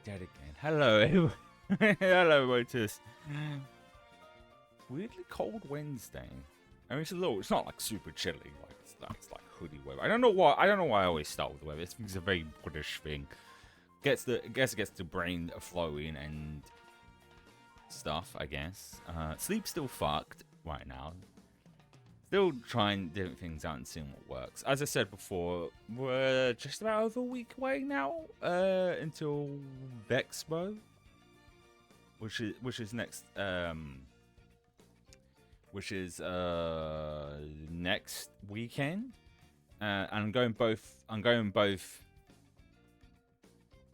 dead again. Hello, everyone. Hello, everyone, to this weirdly cold Wednesday. I mean, it's not like super chilly, like it's like hoodie weather. I don't know why I always start with the weather. It's a very British thing. Gets the brain flowing and stuff, I guess. Sleep's still fucked right now. Still trying different things out and seeing what works. As I said before, we're just about over a week away now until Vexpo, which is next next weekend. And I'm going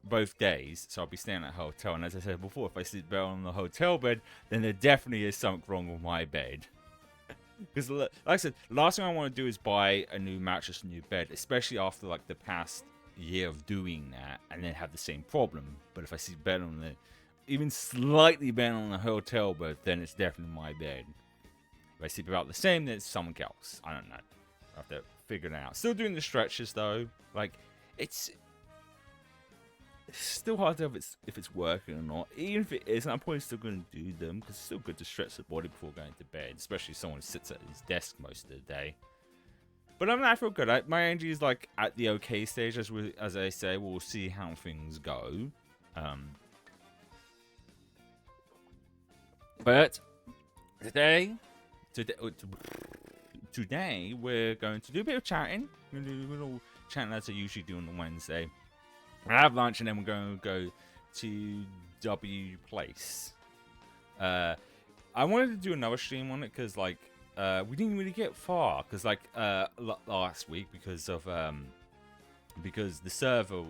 both days, so I'll be staying at a hotel. And as I said before, if I sleep better on the hotel bed, then there definitely is something wrong with my bed. Because, like I said, last thing I want to do is buy a new mattress, a new bed, especially after like the past year of doing that, and then have the same problem. But if I sleep better on even slightly better on the hotel bed, then it's definitely my bed. If I sleep about the same, then it's someone else. I don't know. I have to figure it out. Still doing the stretches though. Like, it's still hard to tell if it's working or not. Even if it isn't, I'm probably still going to do them because it's still good to stretch the body before going to bed, especially if someone sits at his desk most of the day. But I feel good. My energy is like at the okay stage, as I say. We'll see how things go. But today we're going to do a bit of chatting. We're going to do a little chatting as I usually do on the Wednesday. I have lunch and then we're going to go to Wplace. I wanted to do another stream on it because like we didn't really get far because like last week because the server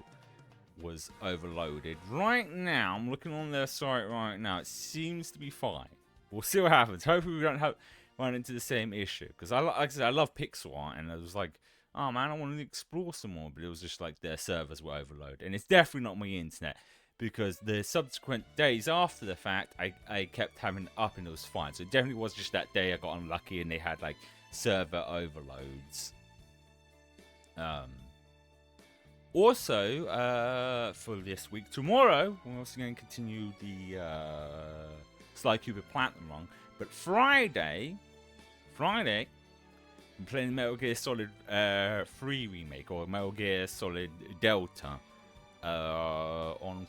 was overloaded. Right now, I'm looking on their site right now. It seems to be fine. We'll see what happens. Hopefully, we don't run into the same issue because like I said, I love pixel art and I was like, oh man, I want to explore some more, but it was just like their servers were overloaded. And it's definitely not my internet because the subsequent days after the fact, I kept having it up and it was fine. So it definitely was just that day I got unlucky and they had like server overloads. Also, for this week, tomorrow, we're also going to continue the Sly Cupid Platinum run. But Friday, I'm playing Metal Gear Solid 3 remake or Metal Gear Solid Delta on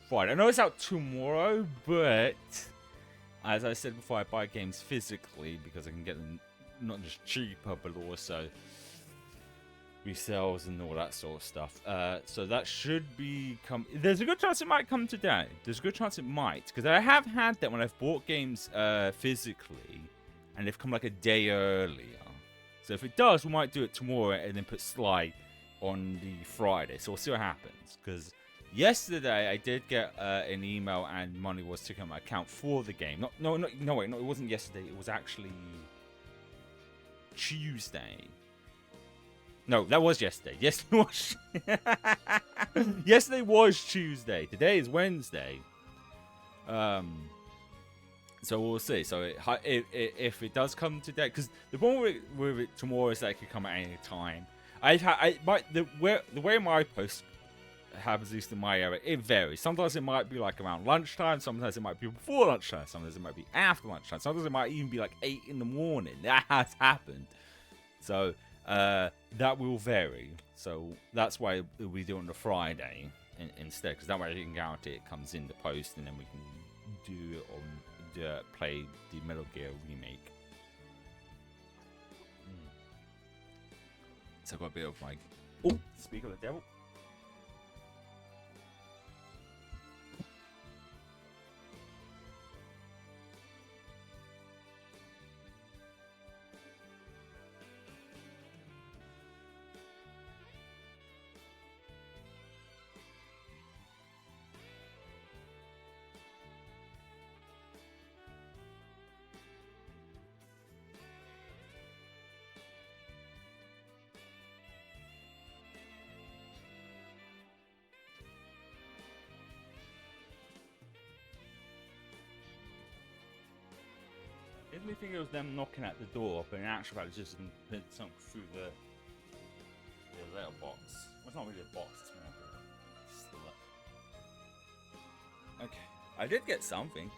Friday. I know it's out tomorrow, but as I said before, I buy games physically because I can get them not just cheaper, but also resells and all that sort of stuff. So that should be there's a good chance it might come today. There's a good chance it might, because I have had that when I've bought games physically and they've come like a day earlier. So if it does, we might do it tomorrow and then put Sly on the Friday. So we'll see what happens. Because yesterday I did get an email and money was taken on my account for the game. No, wait, it wasn't yesterday. It was actually Tuesday. No, that was yesterday. Yesterday was Tuesday. Today is Wednesday. So we'll see. So if it does come today, because the problem with it tomorrow is that it could come at any time. The way my post happens, at least in my area, it varies. Sometimes it might be like around lunchtime. Sometimes it might be before lunchtime. Sometimes it might be after lunchtime. Sometimes it might even be like 8 in the morning. That has happened. So that will vary. So that's why we do it on the Friday instead, because that way you can guarantee it comes in the post, and then we can do it on play the Metal Gear remake. So I've got a bit of my speak of the devil. I didn't think it was them knocking at the door, but in actual fact, it's just something through the letterbox. Well, it's not really a box, it's more like a slit. Okay, I did get something.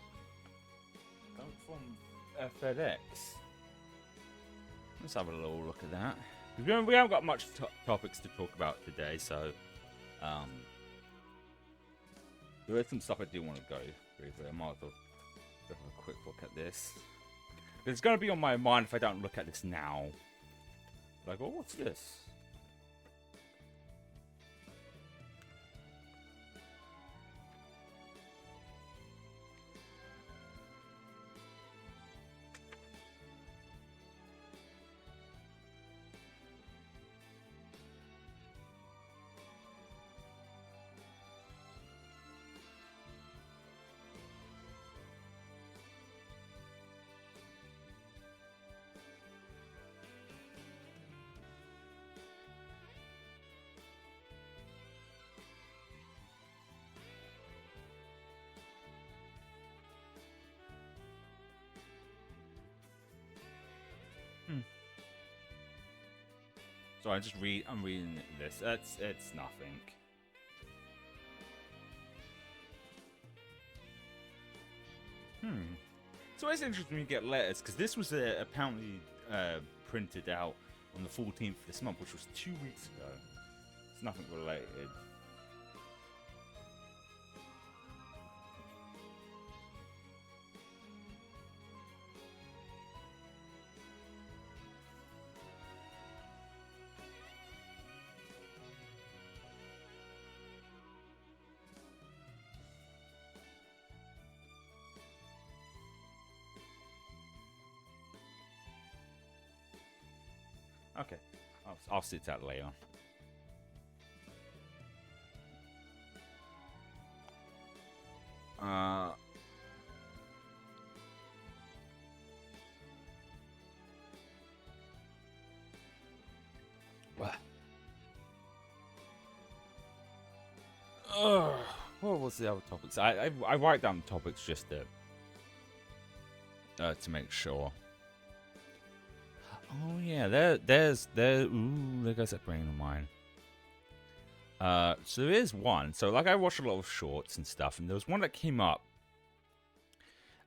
From FedEx. Let's have a little look at that. We haven't got much topics to talk about today, so there is some stuff I do want to go through. I might as well have a quick look at this. It's going to be on my mind if I don't look at this now. Like, oh, what's this? So I'm reading this. It's nothing. So it's interesting when you get letters, because this was apparently printed out on the 14th of this month, which was 2 weeks ago. It's nothing related. Okay, I'll see that later. What was the other topics? I write down topics just to make sure. Oh yeah, there's ooh, there goes that brain of mine. So there is one. So like I watched a lot of shorts and stuff, and there was one that came up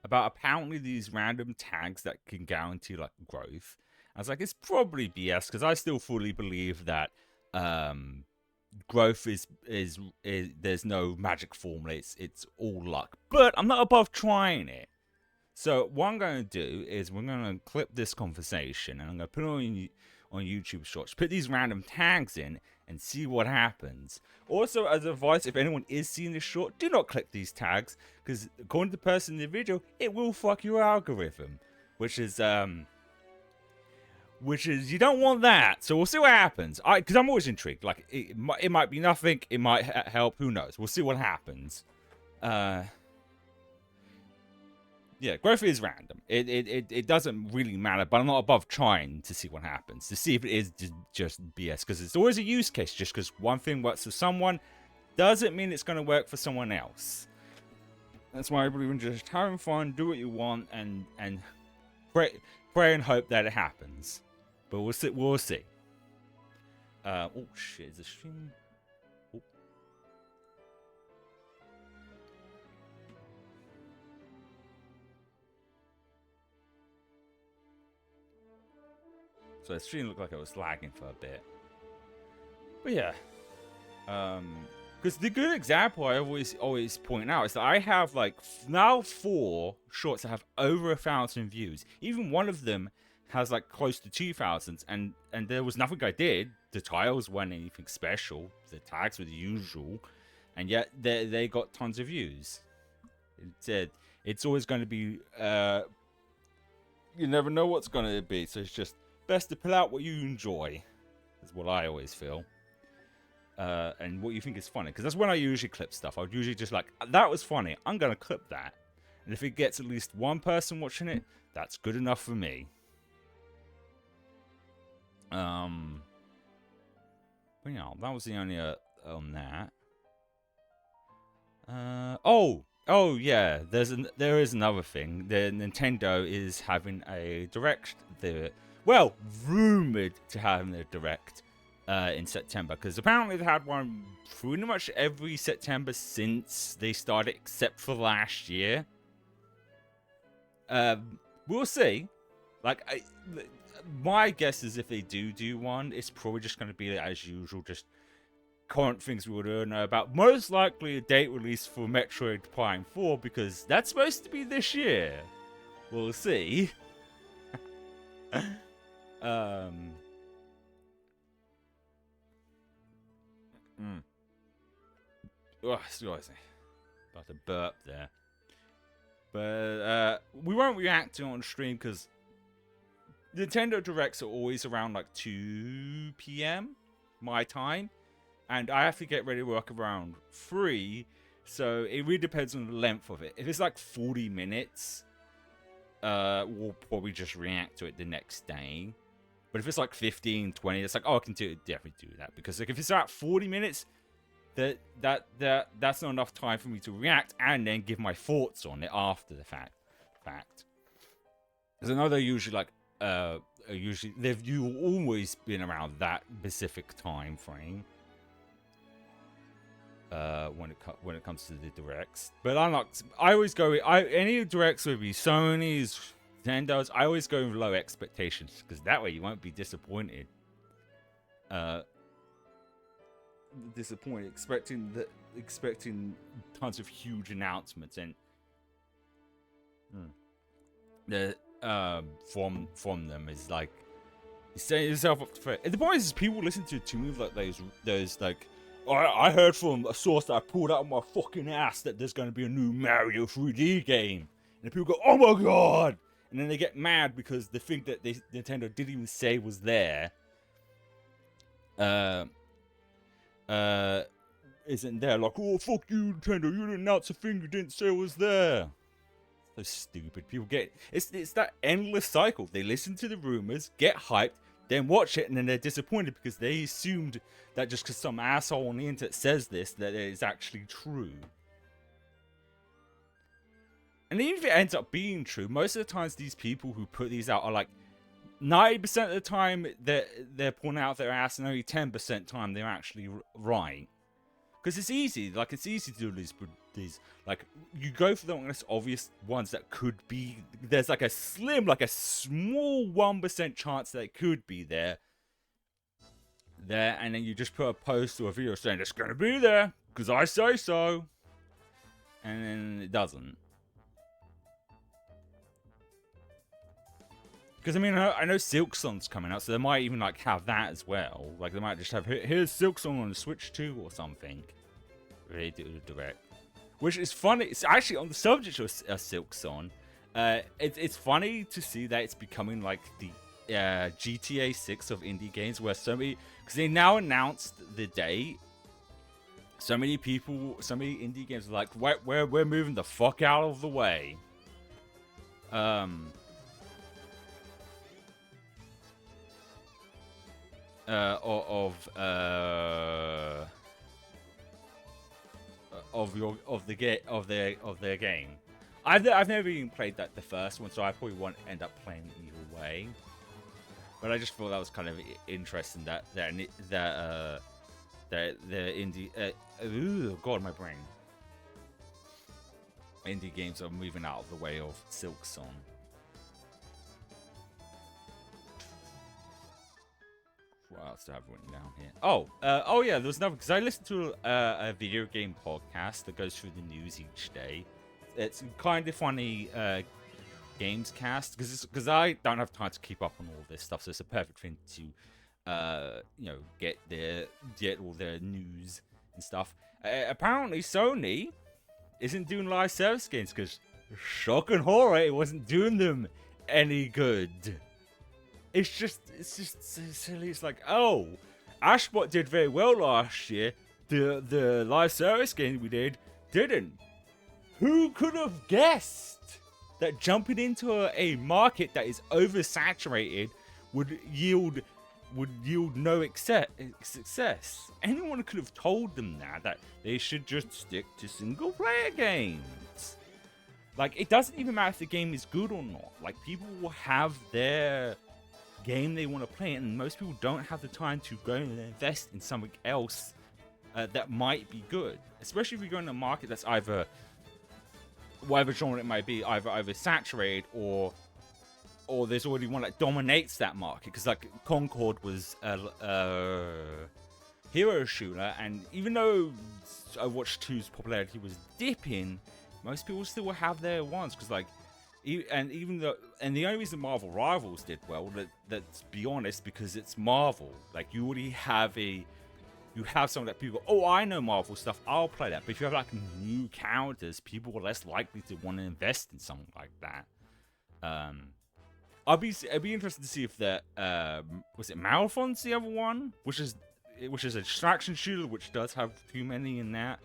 about apparently these random tags that can guarantee like growth. I was like, it's probably BS, because I still fully believe that growth is there's no magic formula. It's all luck. But I'm not above trying it. So what I'm going to do is we're going to clip this conversation, and I'm going to put it on YouTube Shorts. Put these random tags in and see what happens. Also, as advice, if anyone is seeing this short, do not click these tags, because according to the person in the video, it will fuck your algorithm, which is you don't want that. So we'll see what happens. Because I'm always intrigued. Like it might be nothing. It might help. Who knows? We'll see what happens. Yeah, growth is random. It doesn't really matter, but I'm not above trying to see what happens, to see if it is just BS, because it's always a use case. Just because one thing works for someone doesn't mean it's going to work for someone else. That's why I believe in just having fun, do what you want, and pray and hope that it happens. But we'll see. We'll see. Oh shit! Is the stream? Oh. So the stream looked like it was lagging for a bit. But yeah. Because the good example I always point out is that I have like now 4 shorts that have over 1,000 views. Even one of them has like close to 2,000, and there was nothing I did. The titles weren't anything special. The tags were the usual, and yet they got tons of views. It's always going to be. You never know what's going to be, so it's just best to pull out what you enjoy. Is what I always feel. And what you think is funny, because that's when I usually clip stuff. I would usually just like, that was funny, I'm gonna clip that, and if it gets at least one person watching it, that's good enough for me. But yeah, that was the only on that. Oh yeah, there is another thing. The Nintendo is having a direct. Rumored to having a direct in September, because apparently they had one pretty much every September since they started, except for last year. We'll see. Like, my guess is if they do one, it's probably just going to be as usual, just current things we would know about. Most likely a date release for Metroid Prime 4, because that's supposed to be this year. We'll see. Oh, excuse me. About to burp there. But we won't react to it on stream because Nintendo Directs are always around like 2 p.m. my time. And I have to get ready to work around 3. So it really depends on the length of it. If it's like 40 minutes, we'll probably just react to it the next day. But if it's like 15, 20, it's like, oh, I can definitely do that. Because like, if it's about 40 minutes, that's not enough time for me to react and then give my thoughts on it after the fact. Because I know they're usually like, they've always been around that specific time frame. When it comes to the directs, but I always go. Any directs would be Sony's, Nintendo's. I always go with low expectations because that way you won't be disappointed. Expecting tons of huge announcements and from them is like you set yourself up to fail. And the point is people listen to movies like those like. I heard from a source that I pulled out of my fucking ass that there's going to be a new Mario 3D game. And people go, oh my god! And then they get mad because the thing that Nintendo didn't even say was there isn't there. Like, oh, fuck you, Nintendo, you didn't announce a thing you didn't say was there. So stupid. People get... It's that endless cycle. They listen to the rumors, get hyped, then watch it, and then they're disappointed because they assumed that just because some asshole on the internet says this, that it is actually true. And even if it ends up being true, most of the times these people who put these out are like 90% of the time they're pulling out their ass, and only 10% time they're actually right. Because it's easy, like it's easy to do these like you go for the most obvious ones that could be. There's like a slim, like a small 1% chance that it could be there, and then you just put a post or a video saying it's gonna be there because I say so, and then it doesn't. Because I mean, I know Silk Song's coming out, so they might even like have that as well. Like they might just have here's Silk Song on the Switch 2 or something. They do direct, which is funny. It's actually on the subject of Silk Song. It's funny to see that it's becoming like the GTA 6 of indie games, where so many, because they now announced the date. So many people, so many indie games are like, we're moving the fuck out of the way. Of their game. I've never even played the first one, so I probably won't end up playing it either way. But I just thought that was kind of interesting that the indie oh god, my brain. Indie games are moving out of the way of Silk Song. What else do I have written down here? Oh yeah, there was another, because I listen to a video game podcast that goes through the news each day. It's kind of funny games cast, because I don't have time to keep up on all this stuff, so it's a perfect thing to get all their news and stuff. Apparently Sony isn't doing live service games because shock and horror, it wasn't doing them any good. It's just so silly. It's like, oh, Ashbot did very well last year. The live service game we didn't. Who could have guessed that jumping into a market that is oversaturated would yield no success? Anyone could have told them that they should just stick to single player games. Like, it doesn't even matter if the game is good or not. Like, people will have their game they want to play, and most people don't have the time to go and invest in something else that might be good, especially if you're going to a market that's either whatever genre it might be, either saturated or there's already one that dominates that market. Because like Concord was a hero shooter, and even though Overwatch 2's popularity was dipping, most people still have their ones. Because like, the only reason Marvel Rivals did well, let's be honest, because it's Marvel. Like, you already have some that people go, oh, I know Marvel stuff, I'll play that. But if you have like new characters, people are less likely to want to invest in something like that. I'd be interested to see if that was it Marathon's the other one, which is a distraction shooter, which does have too many in that.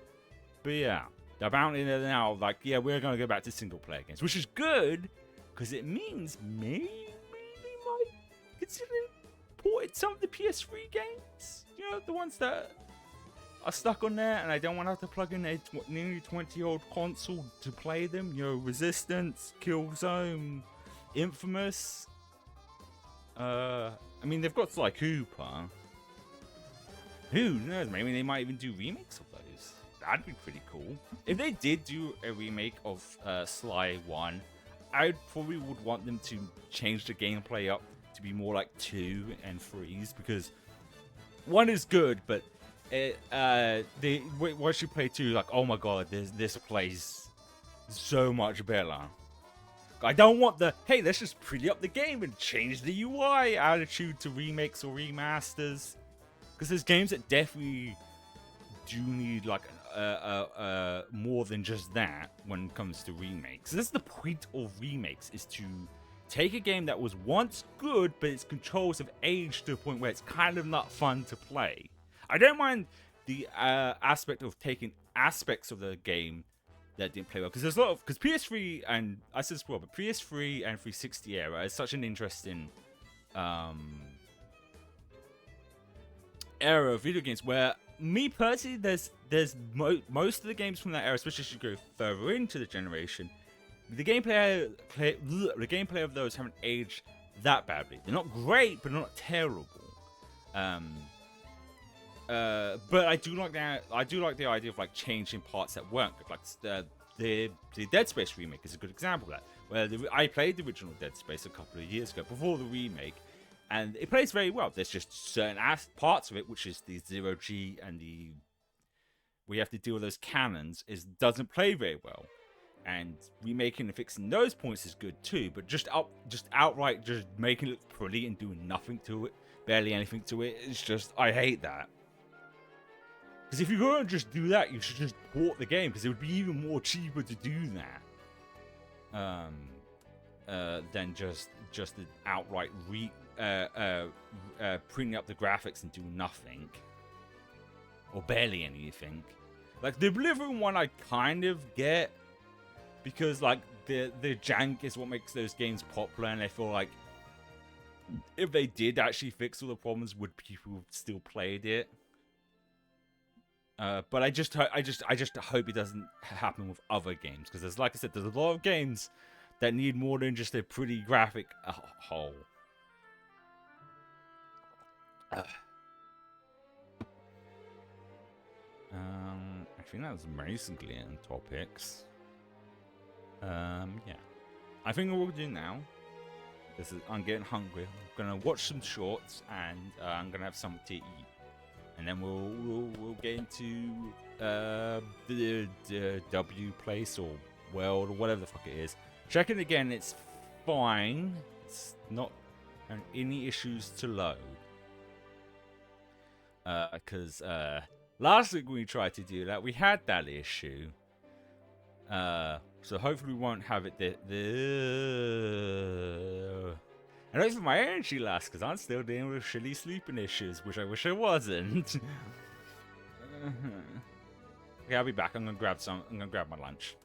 But yeah, they're bounty there now. Like, yeah, we're gonna go back to single player games, which is good because it means maybe they might consider porting some of the PS3 games. You know, the ones that are stuck on there, and I don't want to have to plug in a nearly 20-year-old console to play them. You know, Resistance, Killzone, Infamous. I mean, they've got Sly Cooper. Who knows? Maybe they might even do remakes of those. That'd be pretty cool. If they did do a remake of Sly 1, I probably would want them to change the gameplay up to be more like 2 and 3s, because 1 is good, but once you play 2, like, oh my god, this plays so much better. I don't want the, hey, let's just pretty up the game and change the UI attitude to remakes or remasters. Because there's games that definitely do need like more than just that when it comes to remakes. That's the point of remakes, is to take a game that was once good, but its controls have aged to a point where it's kind of not fun to play. I don't mind the aspect of taking aspects of the game that didn't play well, because there's a lot of, because PS3, and I said this before, but PS3 and 360 era is such an interesting era of video games where, me personally, there's most of the games from that era, especially as you go further into the generation, the gameplay of those haven't aged that badly. They're not great, but they're not terrible. But I do like that. I do like the idea of like changing parts that weren't good. Like the Dead Space remake is a good example of that. Where I played the original Dead Space a couple of years ago before the remake, and it plays very well. There's just certain parts of it, which is the 0G and we have to deal with those cannons, doesn't play very well. And remaking and fixing those points is good too, but just outright just making it look pretty and doing nothing to it, barely anything to it, it's just, I hate that. Because if you're going to just do that, you should just port the game, because it would be even more cheaper to do that than just the outright printing up the graphics and do nothing, or barely anything. Like the Oblivion one, I kind of get, because like the jank is what makes those games popular, and I feel like if they did actually fix all the problems, would people have still played it? But I just hope it doesn't happen with other games, because there's, like I said, there's a lot of games that need more than just a pretty graphic whole. I think that's basically it on topics. Yeah. I think what we'll do now is, I'm getting hungry. I'm gonna watch some shorts, and I'm gonna have something to eat, and then we'll get into the Wplace or World or whatever the fuck it is. Check it again. It's fine. It's not any issues to load. Because last week when we tried to do that, we had that issue. So hopefully we won't have it and also my energy lasts, because I'm still dealing with shitty sleeping issues, which I wish I wasn't. Okay, I'll be back. I'm gonna grab my lunch.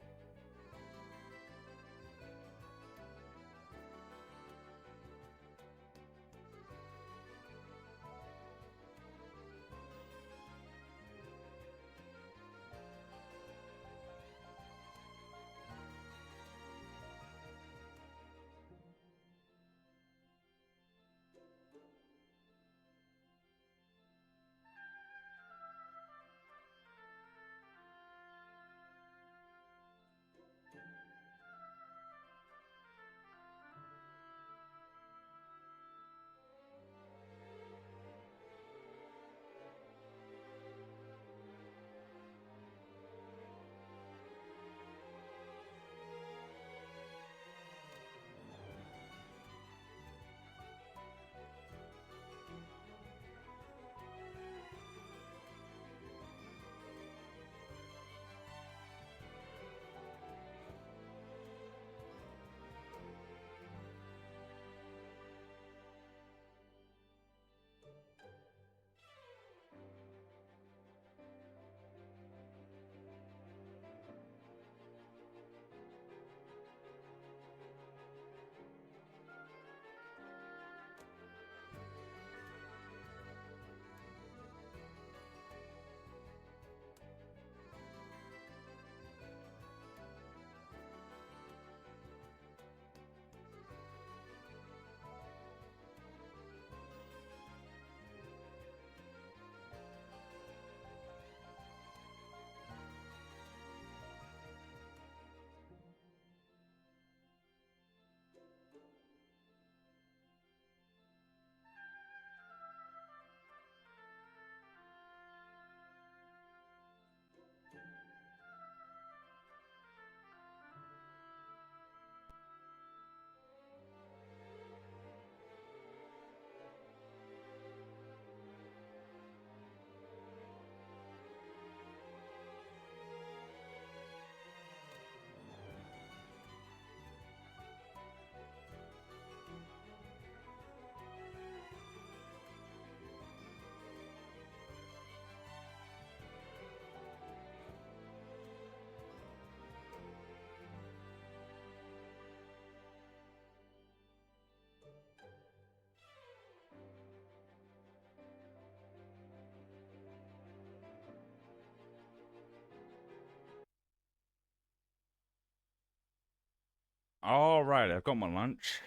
All right, I've got my lunch.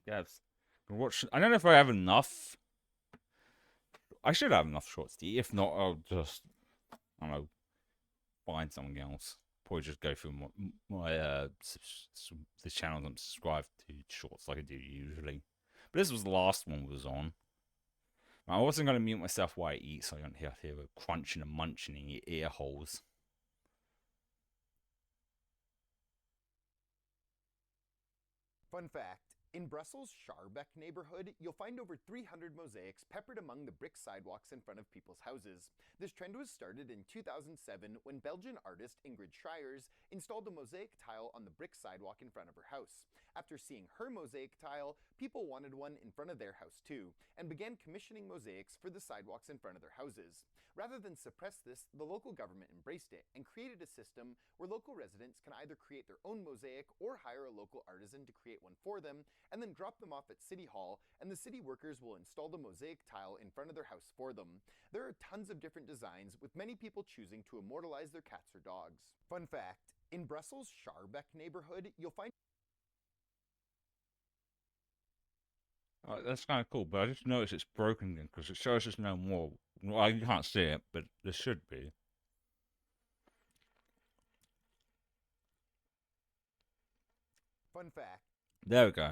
Yes. I don't know if I have enough. I should have enough shorts to eat. If not, I'll just, I don't know, find something else. Probably just go through the channels I'm subscribed to shorts like I do usually. But this was the last one was on. I wasn't going to mute myself while I eat, so I don't hear crunching and munching in your ear holes. Fun fact, in Brussels' Schaerbeek neighborhood, you'll find over 300 mosaics peppered among the brick sidewalks in front of people's houses. This trend was started in 2007 when Belgian artist Ingrid Schreiers installed a mosaic tile on the brick sidewalk in front of her house. After seeing her mosaic tile, people wanted one in front of their house too, and began commissioning mosaics for the sidewalks in front of their houses. Rather than suppress this, the local government embraced it and created a system where local residents can either create their own mosaic or hire a local artisan to create one for them, and then drop them off at City Hall, and the city workers will install the mosaic tile in front of their house for them. There are tons of different designs, with many people choosing to immortalize their cats or dogs. Fun fact, in Brussels' Schaerbeek neighborhood, you'll find That's kind of cool, but I just noticed it's broken again because it shows us no more. Well, you can't see it, but there should be. Fun fact. There we go.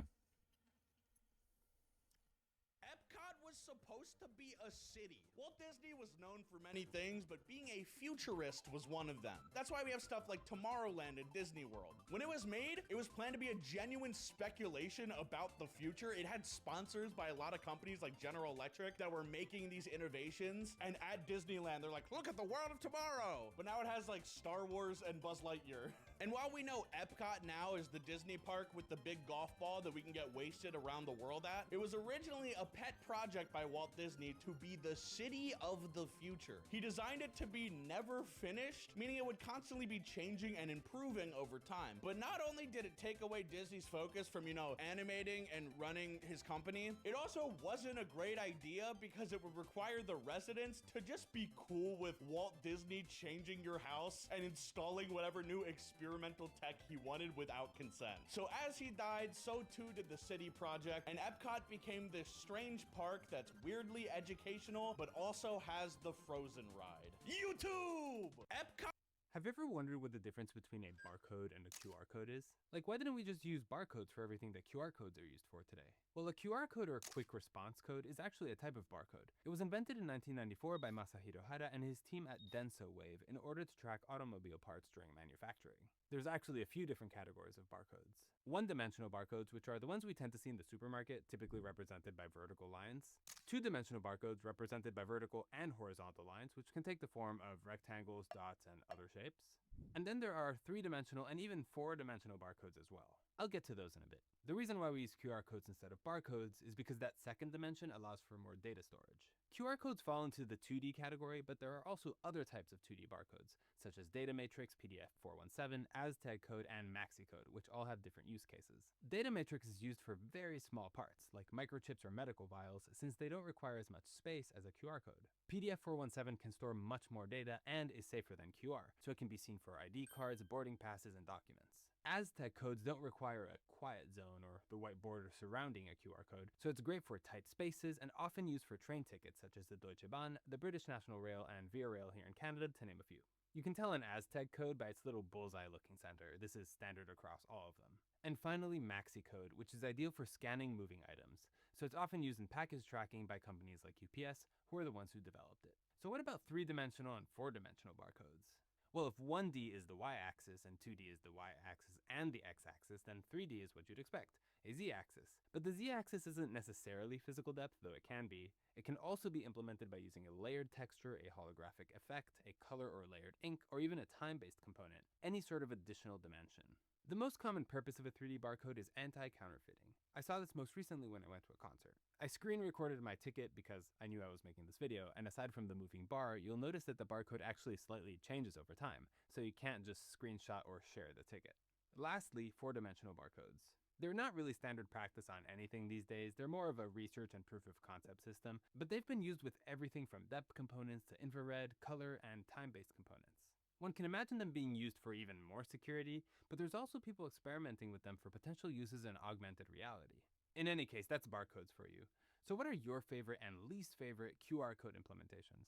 Epcot was supposed to be a city. Walt Disney was known for many things, but being a futurist was one of them. That's why we have stuff like Tomorrowland at Disney World. When it was made, it was planned to be a genuine speculation about the future. It had sponsors by a lot of companies like General Electric that were making these innovations. And at Disneyland, they're like, look at the world of tomorrow. But now it has like Star Wars and Buzz Lightyear. And while we know Epcot now is the Disney park with the big golf ball that we can get wasted around the world at, it was originally a pet project by Walt Disney to be the city of the future. He designed it to be never finished, meaning it would constantly be changing and improving over time. But not only did it take away Disney's focus from, animating and running his company, it also wasn't a great idea because it would require the residents to just be cool with Walt Disney changing your house and installing whatever new experimental tech he wanted without consent. So as he died, so too did the city project, and Epcot became this strange park that's weirdly educational, but also has the Frozen ride. YouTube! Epcot! Have you ever wondered what the difference between a barcode and a QR code is? Like, why didn't we just use barcodes for everything that QR codes are used for today? Well, a QR code, or a quick response code, is actually a type of barcode. It was invented in 1994 by Masahiro Hara and his team at Denso Wave in order to track automobile parts during manufacturing. There's actually a few different categories of barcodes. One-dimensional barcodes, which are the ones we tend to see in the supermarket, typically represented by vertical lines. Two-dimensional barcodes, represented by vertical and horizontal lines, which can take the form of rectangles, dots, and other shapes. And then there are three-dimensional and even four-dimensional barcodes as well. I'll get to those in a bit. The reason why we use QR codes instead of barcodes is because that second dimension allows for more data storage. QR codes fall into the 2D category, but there are also other types of 2D barcodes, such as data matrix, PDF417, Aztec code, and Maxi code, which all have different use cases. Data matrix is used for very small parts, like microchips or medical vials, since they don't require as much space as a QR code. PDF417 can store much more data and is safer than QR, so it can be seen for ID cards, boarding passes, and documents. Aztec codes don't require a quiet zone or the white border surrounding a QR code, so it's great for tight spaces and often used for train tickets such as the Deutsche Bahn, the British National Rail, and Via Rail here in Canada, to name a few. You can tell an Aztec code by its little bullseye-looking center. This is standard across all of them. And finally, Maxi code, which is ideal for scanning moving items, so it's often used in package tracking by companies like UPS, who are the ones who developed it. So what about three-dimensional and four-dimensional barcodes? Well, if 1D is the y-axis and 2D is the y-axis and the x-axis, then 3D is what you'd expect, a z-axis. But the z-axis isn't necessarily physical depth, though it can be. It can also be implemented by using a layered texture, a holographic effect, a color or layered ink, or even a time-based component, any sort of additional dimension. The most common purpose of a 3D barcode is anti-counterfeiting. I saw this most recently when I went to a concert. I screen recorded my ticket because I knew I was making this video, and aside from the moving bar, you'll notice that the barcode actually slightly changes over time, so you can't just screenshot or share the ticket. Lastly, four-dimensional barcodes. They're not really standard practice on anything these days. They're more of a research and proof of concept system, but they've been used with everything from depth components to infrared, color, and time-based components. One can imagine them being used for even more security, but there's also people experimenting with them for potential uses in augmented reality. In any case, that's barcodes for you. So what are your favorite and least favorite QR code implementations?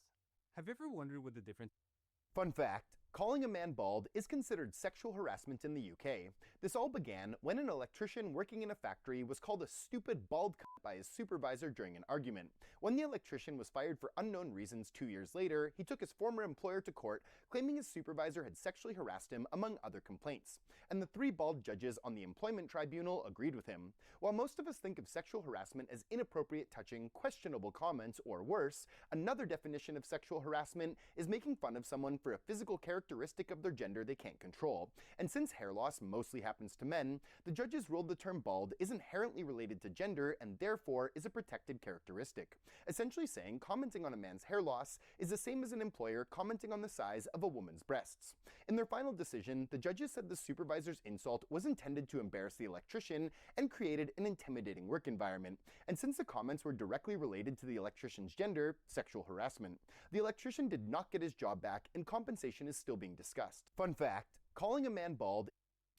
Have you ever wondered what the difference... Fun fact, calling a man bald is considered sexual harassment in the UK. This all began when an electrician working in a factory was called a stupid bald cunt by his supervisor during an argument. When the electrician was fired for unknown reasons 2 years later, he took his former employer to court, claiming his supervisor had sexually harassed him, among other complaints. And the 3 bald judges on the employment tribunal agreed with him. While most of us think of sexual harassment as inappropriate touching, questionable comments, or worse, another definition of sexual harassment is making fun of someone for a physical characteristic of their gender they can't control. And since hair loss mostly happens to men, the judges ruled the term bald is inherently related to gender and therefore is a protected characteristic. Essentially saying commenting on a man's hair loss is the same as an employer commenting on the size of a woman's breasts. In their final decision, the judges said the supervisor's insult was intended to embarrass the electrician and created an intimidating work environment. And since the comments were directly related to the electrician's gender, sexual harassment. The electrician did not get his job back and compensation is still being discussed. Fun fact, calling a man bald...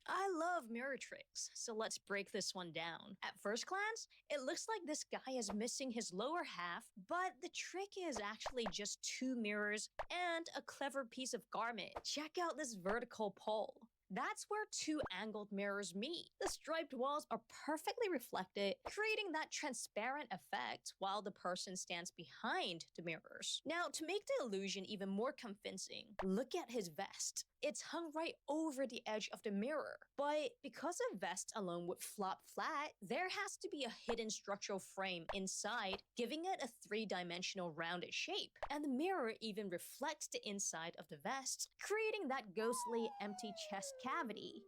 I love mirror tricks, so let's break this one down. At first glance, it looks like this guy is missing his lower half, but the trick is actually just 2 mirrors and a clever piece of garment. Check out this vertical pole. That's where 2 angled mirrors meet. The striped walls are perfectly reflected, creating that transparent effect while the person stands behind the mirrors. Now, to make the illusion even more convincing, look at his vest. It's hung right over the edge of the mirror. But because a vest alone would flop flat, there has to be a hidden structural frame inside, giving it a 3-dimensional rounded shape. And the mirror even reflects the inside of the vest, creating that ghostly empty chest cavity.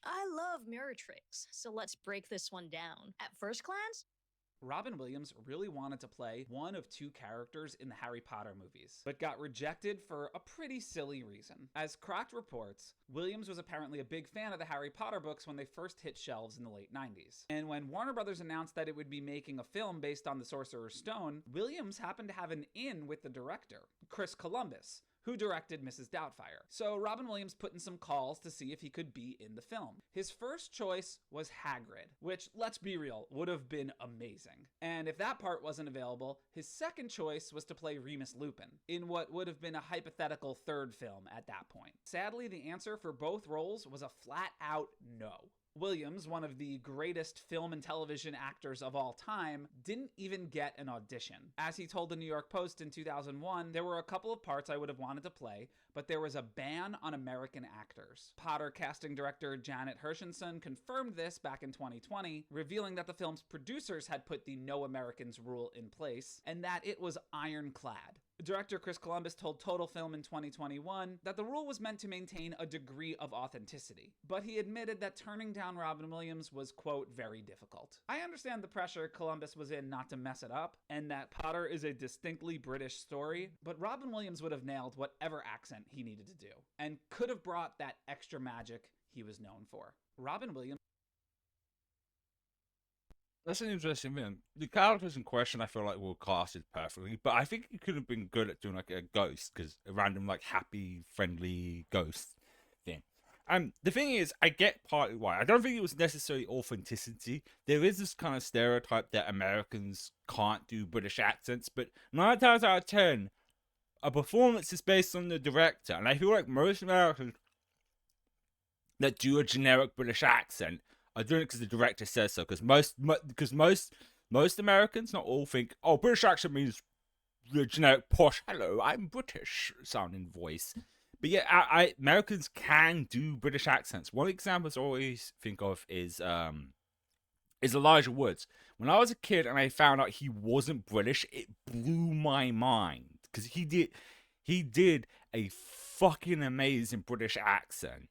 I love mirror tricks, so let's break this one down. At first glance, Robin Williams really wanted to play one of 2 characters in the Harry Potter movies, but got rejected for a pretty silly reason. As Cracked reports, Williams was apparently a big fan of the Harry Potter books when they first hit shelves in the late 90s. And when Warner Brothers announced that it would be making a film based on the Sorcerer's Stone, Williams happened to have an in with the director, Chris Columbus, who directed Mrs. Doubtfire. So Robin Williams put in some calls to see if he could be in the film. His first choice was Hagrid, which, let's be real, would have been amazing. And if that part wasn't available, his second choice was to play Remus Lupin, in what would have been a hypothetical 3rd film at that point. Sadly, the answer for both roles was a flat-out no. Williams, one of the greatest film and television actors of all time, didn't even get an audition. As he told the New York Post in 2001, there were a couple of parts I would have wanted to play, but there was a ban on American actors. Potter casting director Janet Hershenson confirmed this back in 2020, revealing that the film's producers had put the No Americans rule in place, and that it was ironclad. Director Chris Columbus told Total Film in 2021 that the rule was meant to maintain a degree of authenticity, but he admitted that turning down Robin Williams was, quote, very difficult. I understand the pressure Columbus was in not to mess it up, and that Potter is a distinctly British story, but Robin Williams would have nailed whatever accent he needed to do, and could have brought that extra magic he was known for. Robin Williams... That's an interesting thing. The characters in question, I feel like, were casted perfectly, but I think he could have been good at doing like a ghost, because a random like happy, friendly ghost thing. The thing is, I get partly why. I don't think it was necessarily authenticity. There is this kind of stereotype that Americans can't do British accents, but 9 times out of 10, a performance is based on the director, and I feel like most Americans that do a generic British accent are doing it because the director says so. Because most Americans, not all, think, oh, British accent means the generic posh, hello, I'm British sounding voice. But yeah, Americans can do British accents. One example I always think of is Elijah Woods. When I was a kid and I found out he wasn't British, it blew my mind because he did a fucking amazing British accent.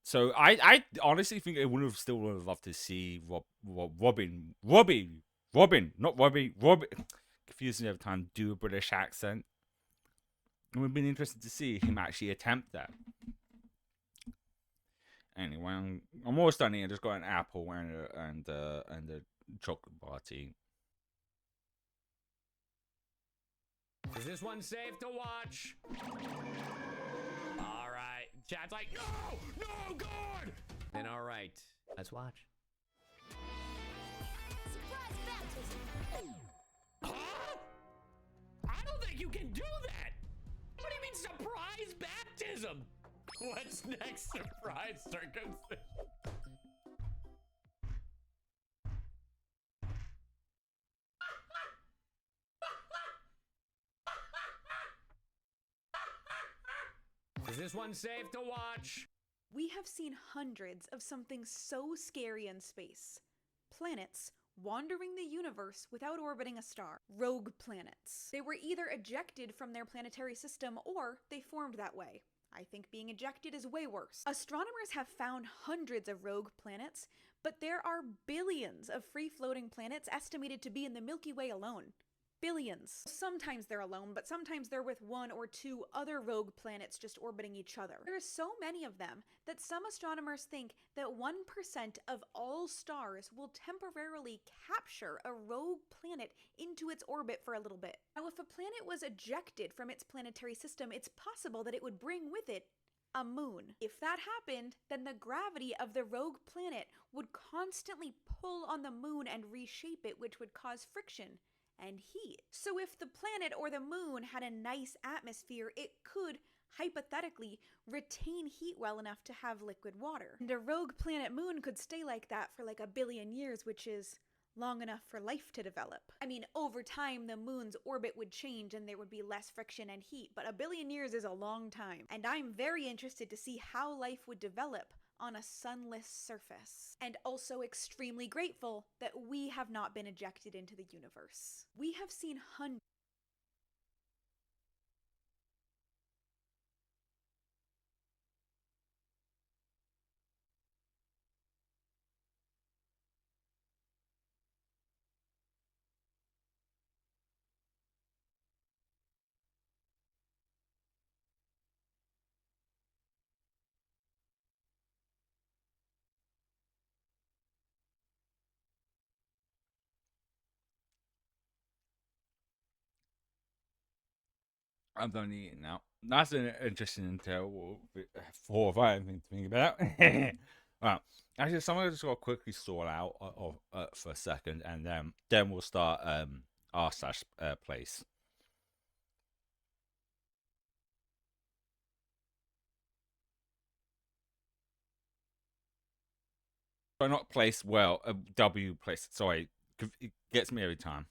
So I honestly think I would have loved to see Robin, confusing every time, do a British accent. It would have been interesting to see him actually attempt that. Anyway, I'm almost done here. I just got an apple and a chocolate bar tea. Is this one safe to watch? Chat's like, no, no, God. Then all right, let's watch. Surprise baptism. Huh? I don't think you can do that. What do you mean surprise baptism? What's next? Surprise circumcision. Is this one safe to watch? We have seen hundreds of something so scary in space. Planets wandering the universe without orbiting a star. Rogue planets. They were either ejected from their planetary system or they formed that way. I think being ejected is way worse. Astronomers have found hundreds of rogue planets, but there are billions of free-floating planets estimated to be in the Milky Way alone. Billions. Sometimes they're alone, but sometimes they're with one or two other rogue planets just orbiting each other. There are so many of them that some astronomers think that 1% of all stars will temporarily capture a rogue planet into its orbit for a little bit. Now, if a planet was ejected from its planetary system, it's possible that it would bring with it a moon. If that happened, then the gravity of the rogue planet would constantly pull on the moon and reshape it, which would cause friction and heat. So if the planet or the moon had a nice atmosphere, it could, hypothetically, retain heat well enough to have liquid water. And a rogue planet moon could stay like that for like 1 billion years, which is long enough for life to develop. I mean, over time, the moon's orbit would change and there would be less friction and heat, but 1 billion years is a long time. And I'm very interested to see how life would develop on a sunless surface, and also extremely grateful that we have not been ejected into the universe. We have seen hundreds I'm done eating now. That's an interesting tale for if I have anything to think about. Well, actually, someone just got to quickly sort out for a second, and then we'll start r/place. But not place. Well, Wplace. Sorry, it gets me every time.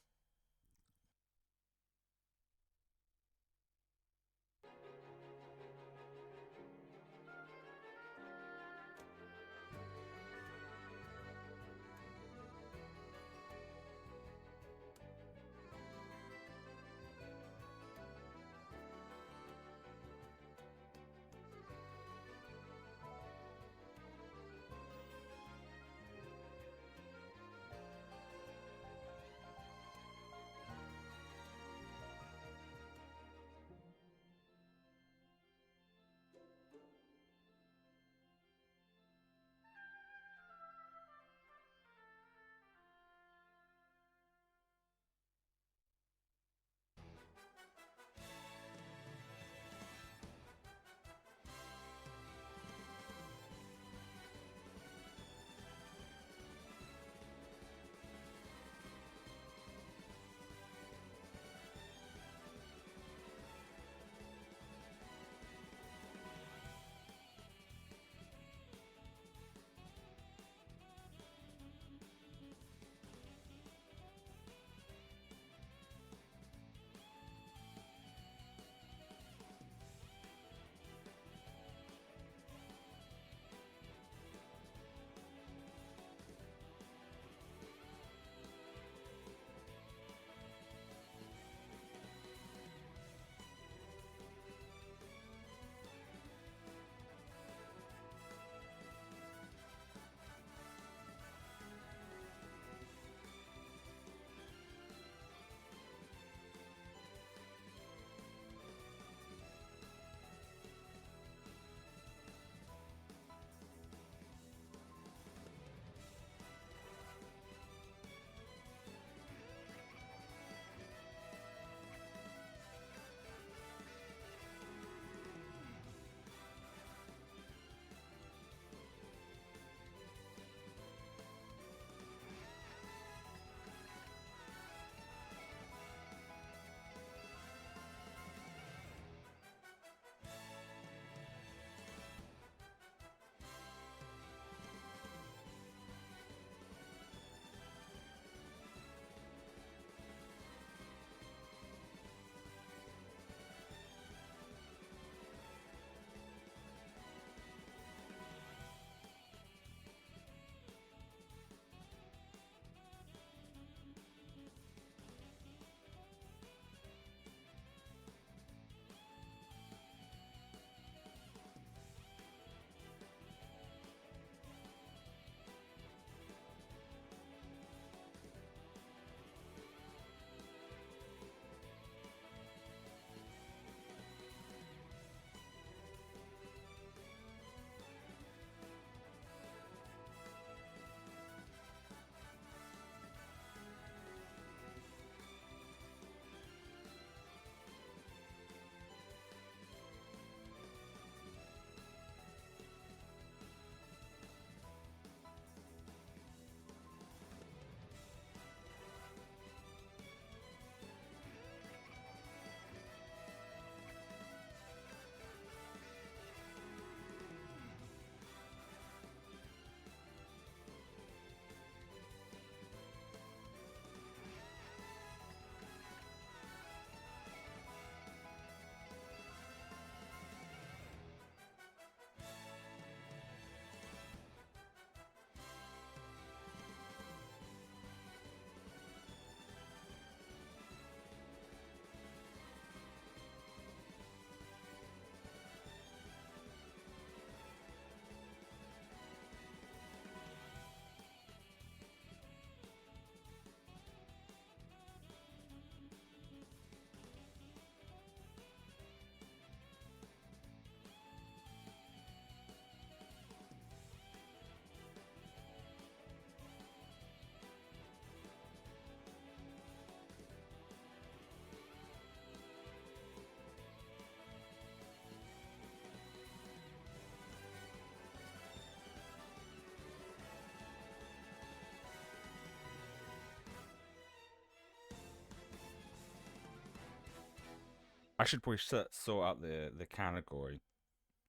I should probably sort out the category.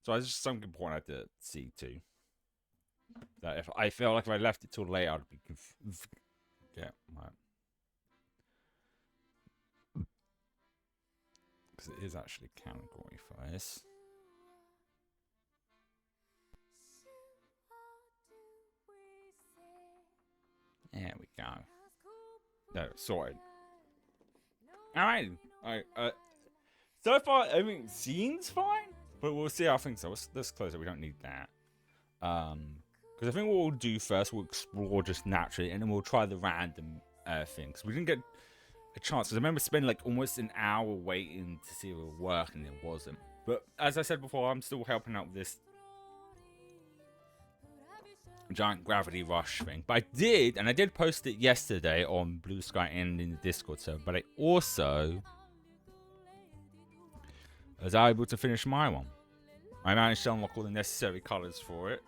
So I just something important I had to see too. That if I feel like if I left it till late, I'd be yeah, right. Because it is actually a category for this. There we go. No, sorted. Alright. So far, I mean, scene's fine, but we'll see how things are. Let's close it. We don't need that. Because I think what we'll do first, we'll explore just naturally, and then we'll try the random thing. Because we didn't get a chance. Because I remember spending like almost an hour waiting to see if it would work, and it wasn't. But as I said before, I'm still helping out with this giant gravity rush thing. But I did post it yesterday on Blue Sky and in the Discord server. But I also was able to finish my one. I managed to unlock all the necessary colors for it.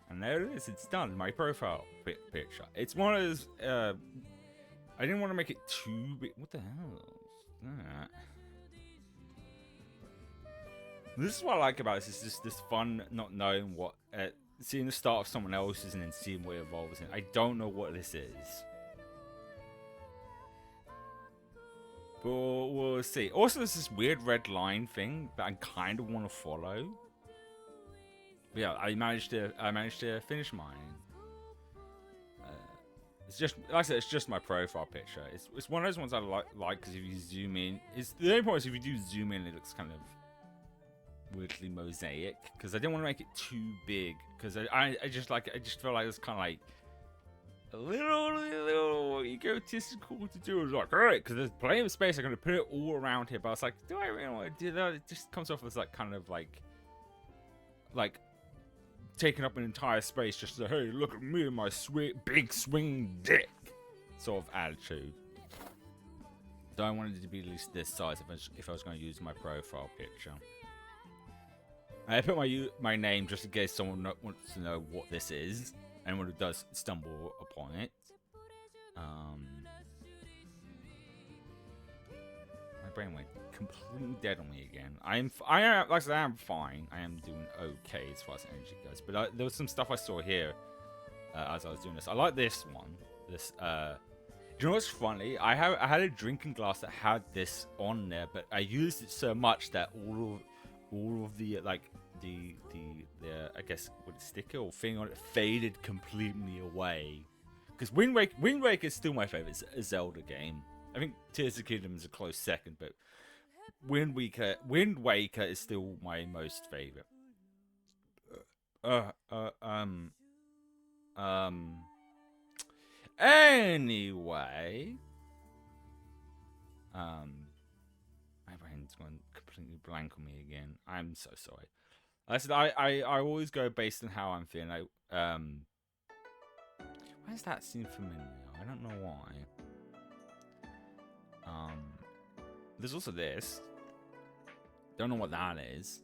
And there it is. It's done. My profile picture. It's one of those. I didn't want to make it too big. What the hell is that? This is what I like about this. It's just this fun not knowing what. Seeing the start of someone else's and then seeing what it evolves in. I don't know what this is. But we'll see. Also, there's this weird red line thing that I kind of want to follow. But yeah, I managed to finish mine. It's just, like I said, it's just my profile picture. It's one of those ones I like because if you zoom in, the only point is if you do zoom in, it looks kind of weirdly mosaic. Because I didn't want to make it too big. Because I just feel like it's kind of like a little egotistical to do. It's like, alright, because there's plenty of space. I'm going to put it all around here. But I was like, do I really want to do that? It just comes off as like kind of like taking up an entire space just to, hey, look at me and my sweet big swing dick sort of attitude. So I wanted it to be at least this size if I was going to use my profile picture. I put my name just in case someone wants to know what this is, and when it does stumble upon it. My brain went completely dead on me again. I am like I said, I am fine. I am doing okay as far as energy goes. But there was some stuff I saw here as I was doing this. I like this one. This do you know what's funny? I had a drinking glass that had this on there, but I used it so much that all of the like the I guess what sticker or thing on it faded completely away. Because Wind Waker is still my favorite Zelda game. I think Tears of the Kingdom is a close second, but Wind Waker is still my most favorite. Anyway, my brain's gone completely blank on me again. I'm so sorry. I said I always go based on how I'm feeling. Why does that seem familiar? I don't know why. There's also this. Don't know what that is.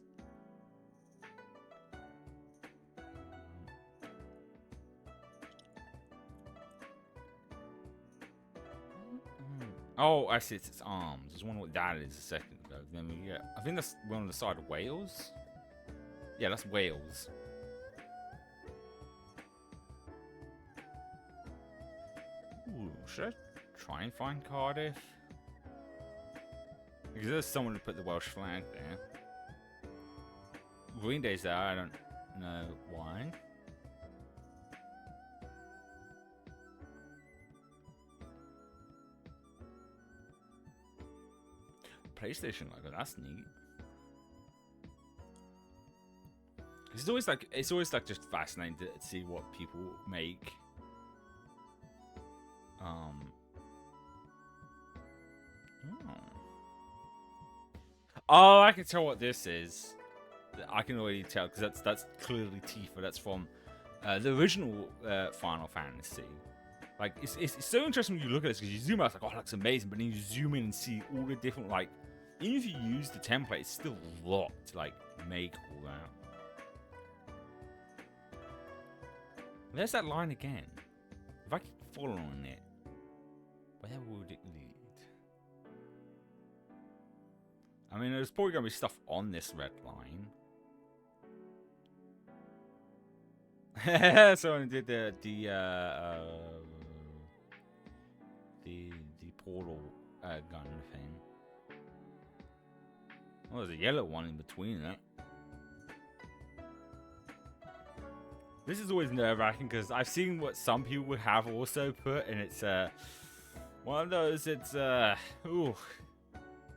Oh, I see. It's its arms. I was wondering what that is a second ago. Then we get. I think that's one on the side of Wales. Yeah, that's Wales. Ooh, should I try and find Cardiff? Because there's someone who put the Welsh flag there. Green Day's there. I don't know why. PlayStation logo, that's neat. It's always like just fascinating to see what people make. Oh, I can tell what this is. I can already tell because that's clearly Tifa. That's from the original Final Fantasy. Like it's so interesting when you look at this because you zoom out, it's like, oh, that's amazing. But then you zoom in and see all the different, like, even if you use the template, it's still a lot to like make all that. There's that line again. If I keep following it, where would it lead? I mean, there's probably gonna be stuff on this red line. Someone did the portal gun thing. Well, there's a yellow one in between that. This is always nerve-wracking because I've seen what some people would have also put, and it's one of those. It's ooh,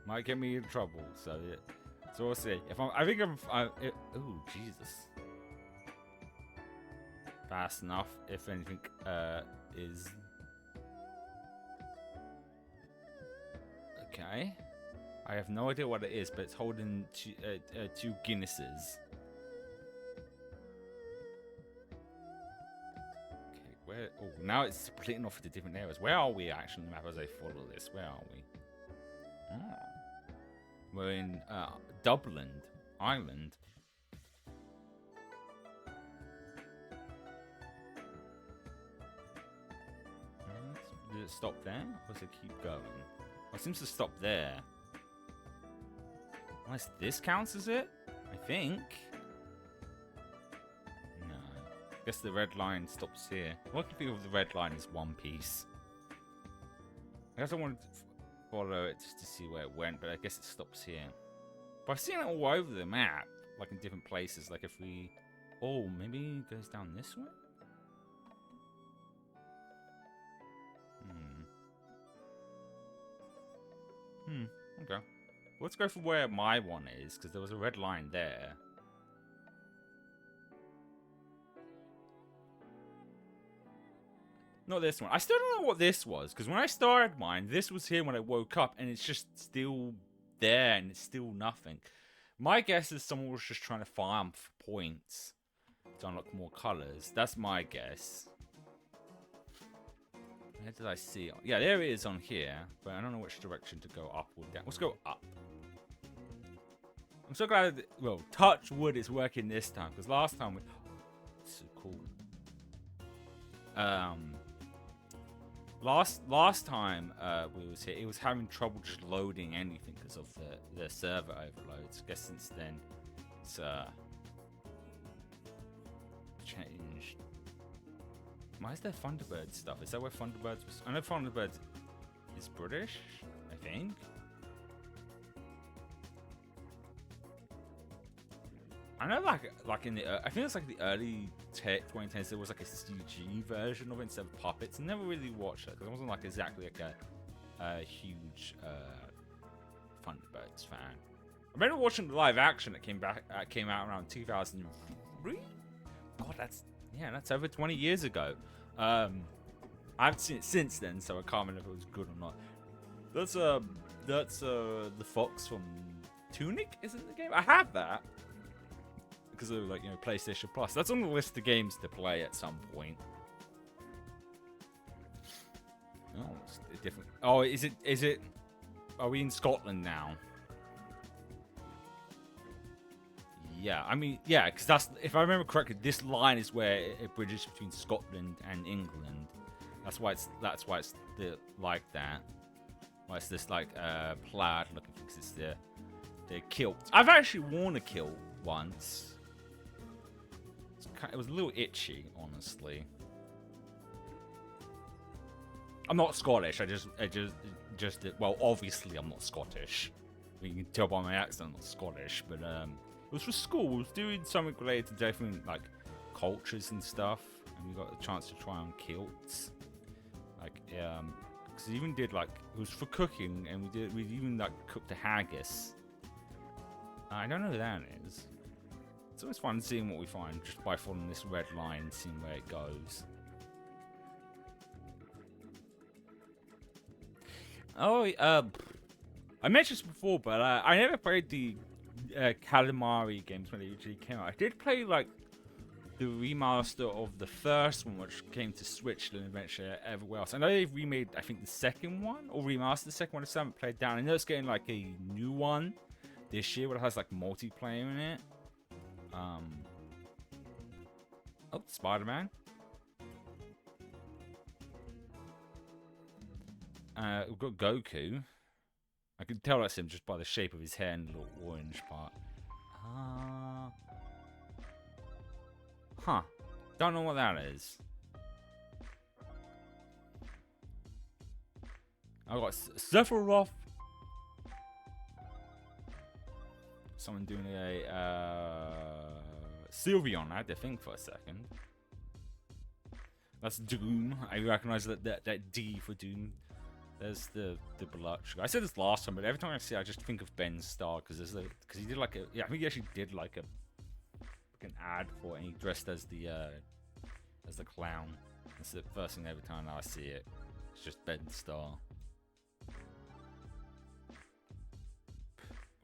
might get me in trouble. So we'll see. If I think ooh, Jesus, fast enough. If anything is okay. I have no idea what it is, but it's holding two Guinnesses. Where? Oh, now it's splitting off into different areas. Where are we actually on the map as I follow this? Where are we? Oh. We're in Dublin, Ireland. Did it stop there? Or does it keep going? Oh, it seems to stop there. Unless this counts as it? I think. I guess the red line stops here. What if the red line is one piece? I guess I wanted to follow it just to see where it went, but I guess it stops here. But I've seen it all over the map, like in different places. Like if we... Oh, maybe it goes down this way? Okay. Let's go for where my one is, because there was a red line there. Not this one. I still don't know what this was, because when I started mine, this was here when I woke up, and it's just still there, and it's still nothing. My guess is someone was just trying to farm for points to unlock more colors. That's my guess. Where did I see it? Yeah, there it is on here, but I don't know which direction to go, up or down. Let's go up. I'm so glad that, well, touch wood is working this time, because last time we... so cool. Last time we was here, it was having trouble just loading anything because of the server overloads. I guess since then it's changed. Why is there Thunderbird stuff? Is that where Thunderbirds was? I know Thunderbird is British, I think. I know, like in the, I think it's like the early 2010s. There was like a CG version of it instead of puppets. I never really watched that because I wasn't like exactly like a huge Thunderbirds fan. I remember watching the live action that came out around 2003. God, that's over 20 years ago. I haven't seen it since then, so I can't remember if it was good or not. That's the fox from Tunic, isn't the game? I have that. Because of, like, you know, PlayStation Plus. That's on the list of games to play at some point. Oh, it's different. Oh, is it? Are we in Scotland now? Yeah, I mean, yeah, because that's, if I remember correctly, this line is where it bridges between Scotland and England. That's why it's like that. Why it's this like plaid looking thing. It's the kilt. I've actually worn a kilt once. It was a little itchy, honestly. I'm not Scottish. I just well, obviously I'm not Scottish. You can tell by my accent I'm not Scottish, but it was for school. We was doing something related to different like cultures and stuff, and we got a chance to try on kilts. Like, because we even did like, it was for cooking, and we even like cooked a haggis. I don't know who that is. It's always fun seeing what we find just by following this red line and seeing where it goes. Oh, I mentioned this before, but I never played the Calamari games when they usually came out. I did play like the remaster of the first one, which came to Switch and eventually everywhere else. I know they've remade, I think, the second one, or remastered the second one. I still haven't played down. I know it's getting like a new one this year, where it has like multiplayer in it. Oh, Spider-Man. We've got Goku. I can tell that's him just by the shape of his hair and the little orange part. Huh. Don't know what that is. I've got Sephiroth. Someone doing a Sylveon. I had to think for a second. That's Doom. I recognize that D for Doom. There's the Blush. I said this last time, but every time I see it, I just think of Ben's Star because he did like a I think he actually did like an ad for it, and he dressed as the clown. That's the first thing every time I see it. It's just Ben's Star.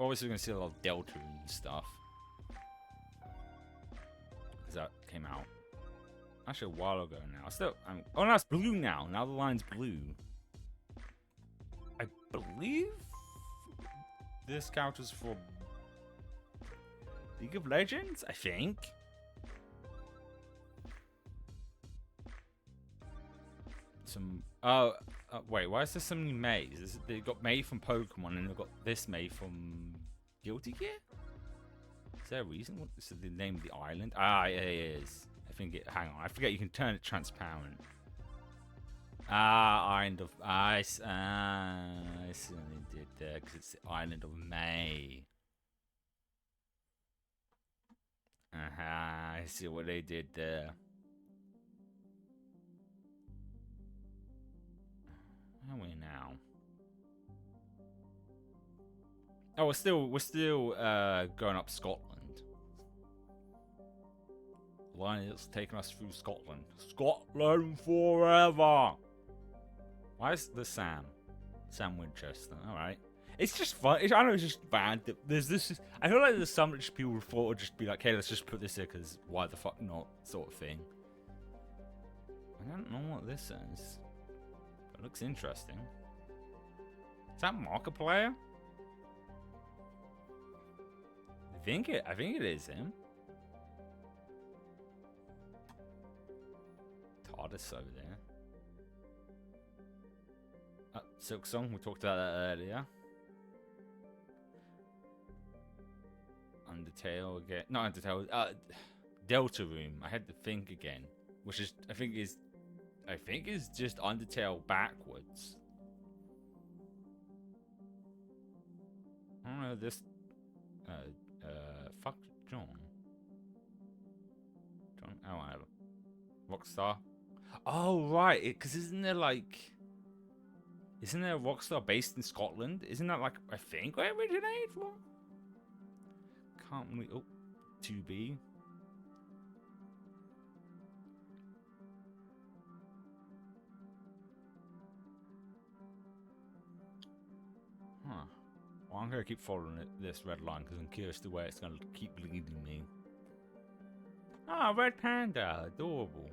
Obviously, we're gonna see a lot of Delta and stuff because that came out actually a while ago now. Oh, no, it's blue now. Now the line's blue. I believe this character's for League of Legends, I think. Wait, why is there so many Mays? They got May from Pokemon and they've got this May from Guilty Gear? Is there a reason? What is the name of the island? Ah, yeah, it is. Hang on, I forget you can turn it transparent. Island of Ice. I see what they did there because it's the Island of May. I see what they did there. How are we now? Oh, we're still going up Scotland. The line is taking us through Scotland. Scotland forever. Why is the Sam Winchester? All right. It's just fun. I know it's just bad. There's this. I feel like there's some rich people who thought would just be like, hey, let's just put this here because why the fuck not, sort of thing. I don't know what this is. It looks interesting. Is that Markiplier? I think it is him. TARDIS over there. Silk Song, we talked about that earlier. Undertale again. Not Undertale. Delta Room. I had to think again, which is I think is just Undertale backwards. I don't know this. Fuck John. Oh, I have Rockstar. Oh right, because isn't there a Rockstar based in Scotland? Isn't that like I think where it originated from? Can't really. Oh, 2B. Huh. Well, I'm gonna keep following this red line because I'm curious to where it's gonna keep leading me. Ah, red panda, adorable.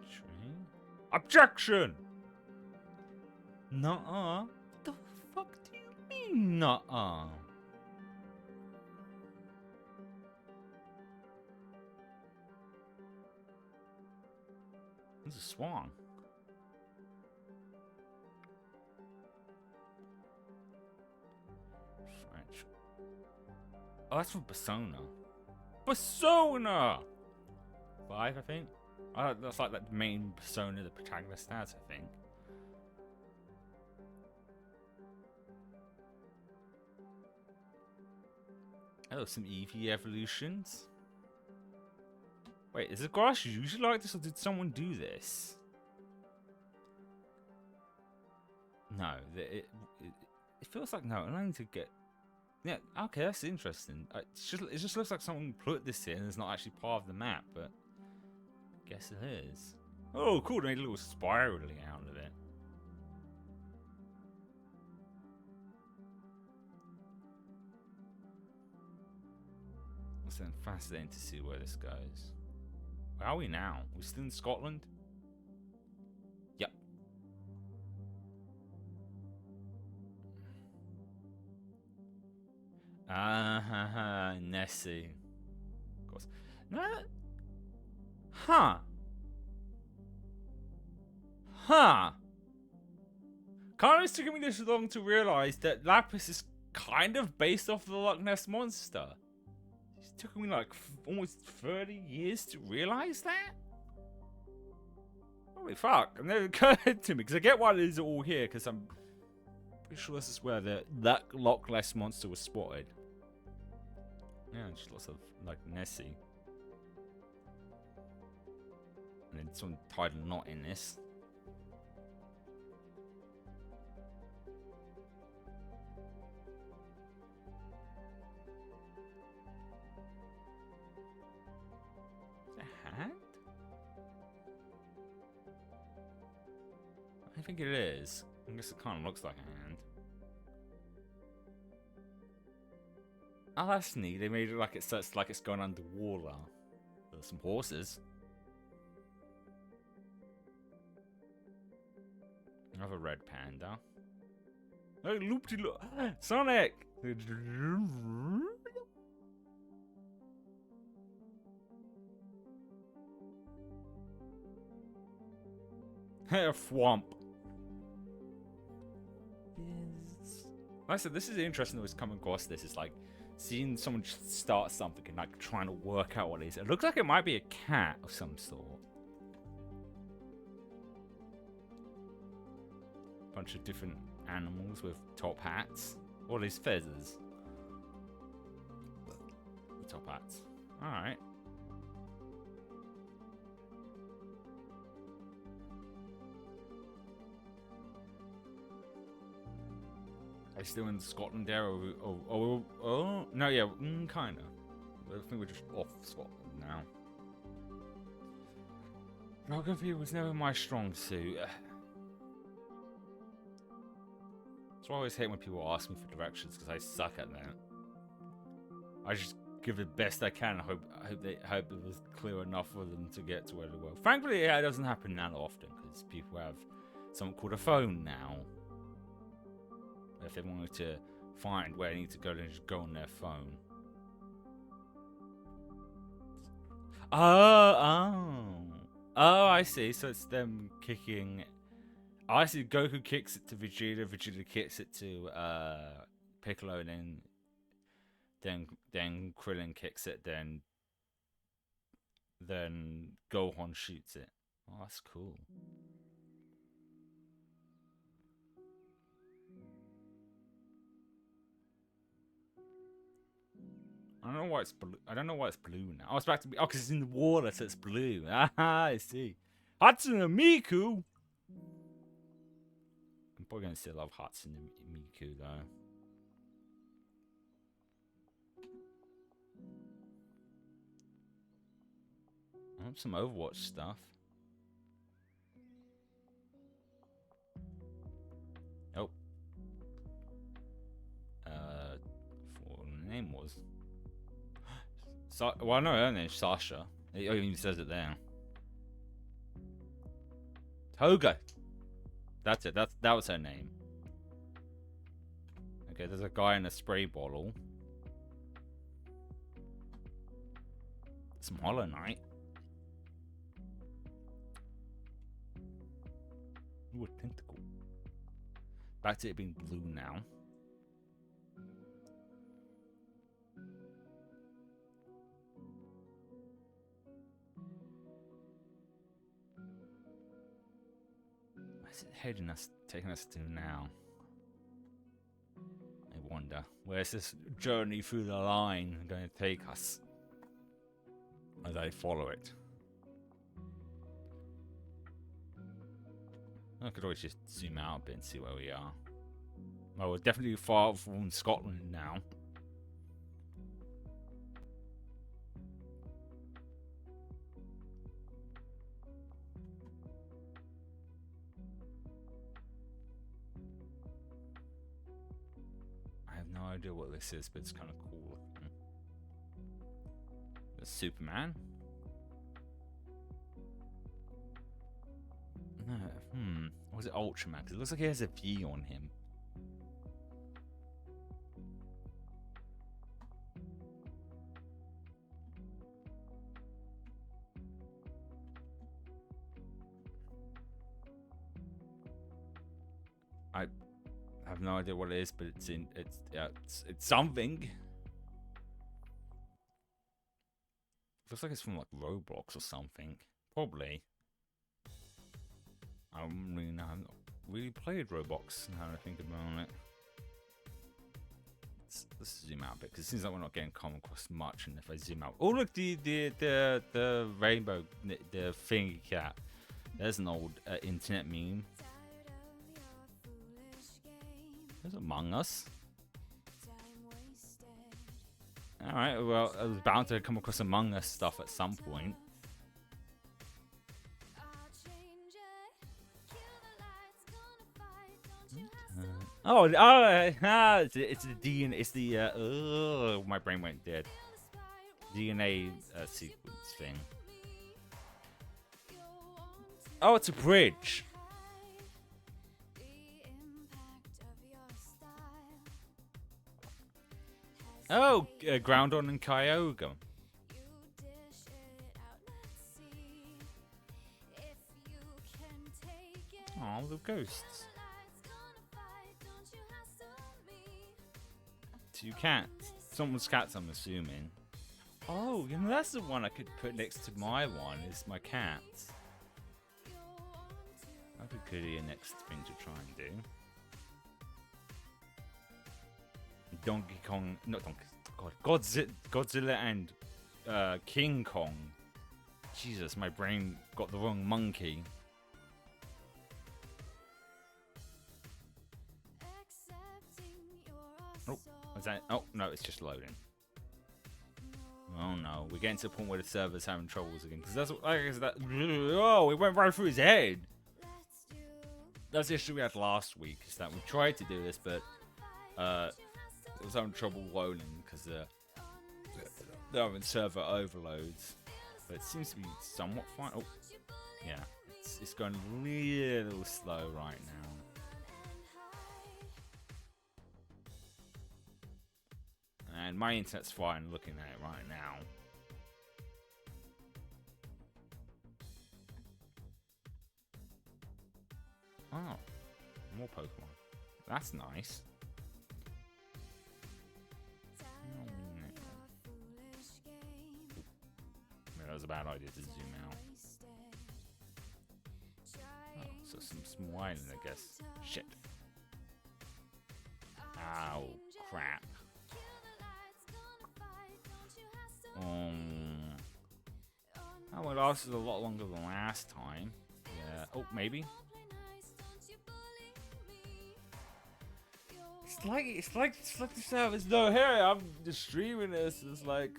Tree. Objection! Nuh-uh. What the fuck do you mean, nuh-uh? This is a swan. French. Oh, that's from Persona. Persona! 5, I think. That's like that main persona the protagonist has, I think. Oh, some Eevee evolutions. Wait, is the grass usually like this, or did someone do this? No, it feels like no. I need to get. Yeah, okay, that's interesting. It just looks like someone put this in and it's not actually part of the map, but I guess it is. Oh, cool! They made a little spiraling out of it. It's then fascinating to see where this goes. Where are we now? We're still in Scotland? Yep. Nessie. Of course. No. Huh. Kind of it's taken me this long to realize that Lapis is kind of based off the Loch Ness Monster. It took me like almost 30 years to realize that. Holy fuck! And then it occurred to me because I get why these are all here because I'm pretty sure this is where that Loch Ness Monster was spotted. Yeah, just lots of like Nessie. And then someone tied a knot in this. Is that a hand? I think it is. I guess it kind of looks like a hand. Oh, that's neat. They made it like it's going underwater. There's some horses. Another red panda. Hey, loop-de-loop. Sonic! Hey, a thwomp. Yes. Like I said, this is interesting that was coming across this. It's like seeing someone start something and like trying to work out what it is. It looks like it might be a cat of some sort. Bunch of different animals with top hats. All these feathers. Top hats. Alright. Are you still in Scotland there? Oh, no, yeah, kind of. I think we're just off Scotland now. Geography was never my strong suit. That's why I always hate when people ask me for directions because I suck at that. I just give it the best I can. I hope it was clear enough for them to get to where they were. Frankly, yeah, it doesn't happen that often because people have something called a phone now. If they wanted to find where they need to go, then just go on their phone. Oh, I see. So it's them kicking. I see. Goku kicks it to Vegeta. Vegeta kicks it to Piccolo, and then Krillin kicks it. Then Gohan shoots it. Oh, that's cool. I don't know why it's blue. I don't know why it's blue now. Oh, it's back to be. Oh, because it's in the water, so it's blue. Ah, I see. Hatsune Miku. I'm probably gonna still love Hatsune Miku though. I have some Overwatch stuff. Oh. What the name was. Well, no, her name's Sasha. It even says it there. Toga. That's it. That was her name. Okay, there's a guy in a spray bottle. Some Hollow Knight. Ooh, a tentacle. Back to it being blue now. Where's it heading us, taking us to now? I wonder. Where's this journey through the line going to take us? As I follow it. I could always just zoom out a bit and see where we are. Well, we're definitely far from Scotland now. I have no idea what this is, but it's kind of cool. The Superman? No, or was it Ultraman? Because it looks like he has a V on him. no idea what it is, but it's something. Looks like it's from like Roblox or something. Probably. I don't really know. I've not really played Roblox now that I think about it. Let's zoom out a bit because it seems like we're not getting come across much. And if I zoom out, oh look, the rainbow, the thingy cat. There's an old internet meme. There's Among Us. All right, well, I was bound to come across Among Us stuff at some point. It's the DNA. It's the oh, my brain went dead. DNA sequence thing. Oh, it's a bridge. Oh, Groundon and Kyogre. Oh, the ghosts. Two cats. Someone's cats, I'm assuming. Oh, you know, that's the one I could put next to my one, is my cat. That'd be good, your next thing to try and do. Donkey Kong, not Donkey, God, Godzilla and King Kong. Jesus, my brain got the wrong monkey. Oh, is that? Oh no, it's just loading. Oh no, we're getting to the point where the server's having troubles again. Because that's what, I guess that. Oh, it went right through his head. That's the issue we had last week. Is that we tried to do this, but it was having trouble loading because they're having server overloads. But it seems to be somewhat fine. Oh, yeah, it's going a little slow right now. And my internet's fine looking at it right now. Oh, more Pokemon. That's nice. That was a bad idea to zoom out. Oh, so some small island, I guess. Shit. Ow, crap. Oh, it lasted a lot longer than last time. Yeah. Oh, maybe. It's like the server's no hey, I'm just streaming this. It's like,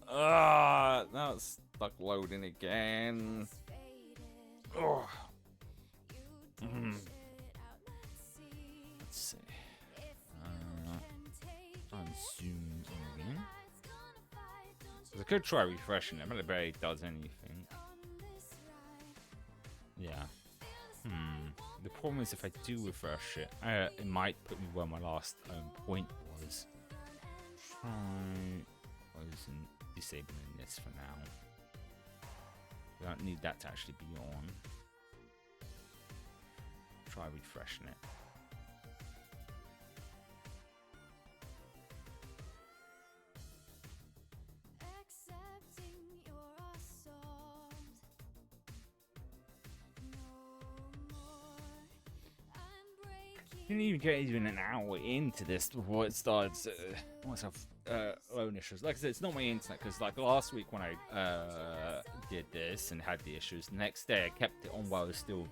now it's stuck loading again. Oh. Let's see. Unzoom again. I could try refreshing it, but it barely does anything. Yeah. The problem is if I do refresh it, it might put me where my last point was. I wasn't disabling this for now. We don't need that to actually be on. Try refreshing it. Didn't even get even an hour into this before it starts. Once I've loan issues. Like I said, it's not my internet because like last week when I did this and had the issues, the next day I kept it on while I was still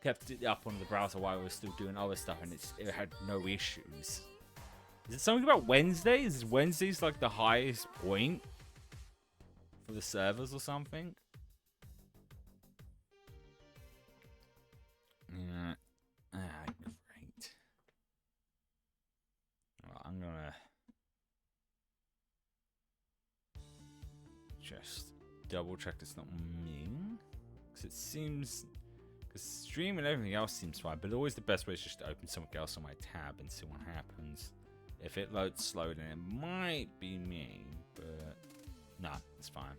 kept it up on the browser while I was still doing other stuff, and it had no issues. Is it something about Wednesdays? Is Wednesdays like the highest point for the servers or something? Yeah. Great. Well, I'm gonna just double check it's not me, because it seems, because stream and everything else seems fine, but always the best way is just to open something else on my tab and see what happens. If it loads slow, then it might be me, but nah, it's fine.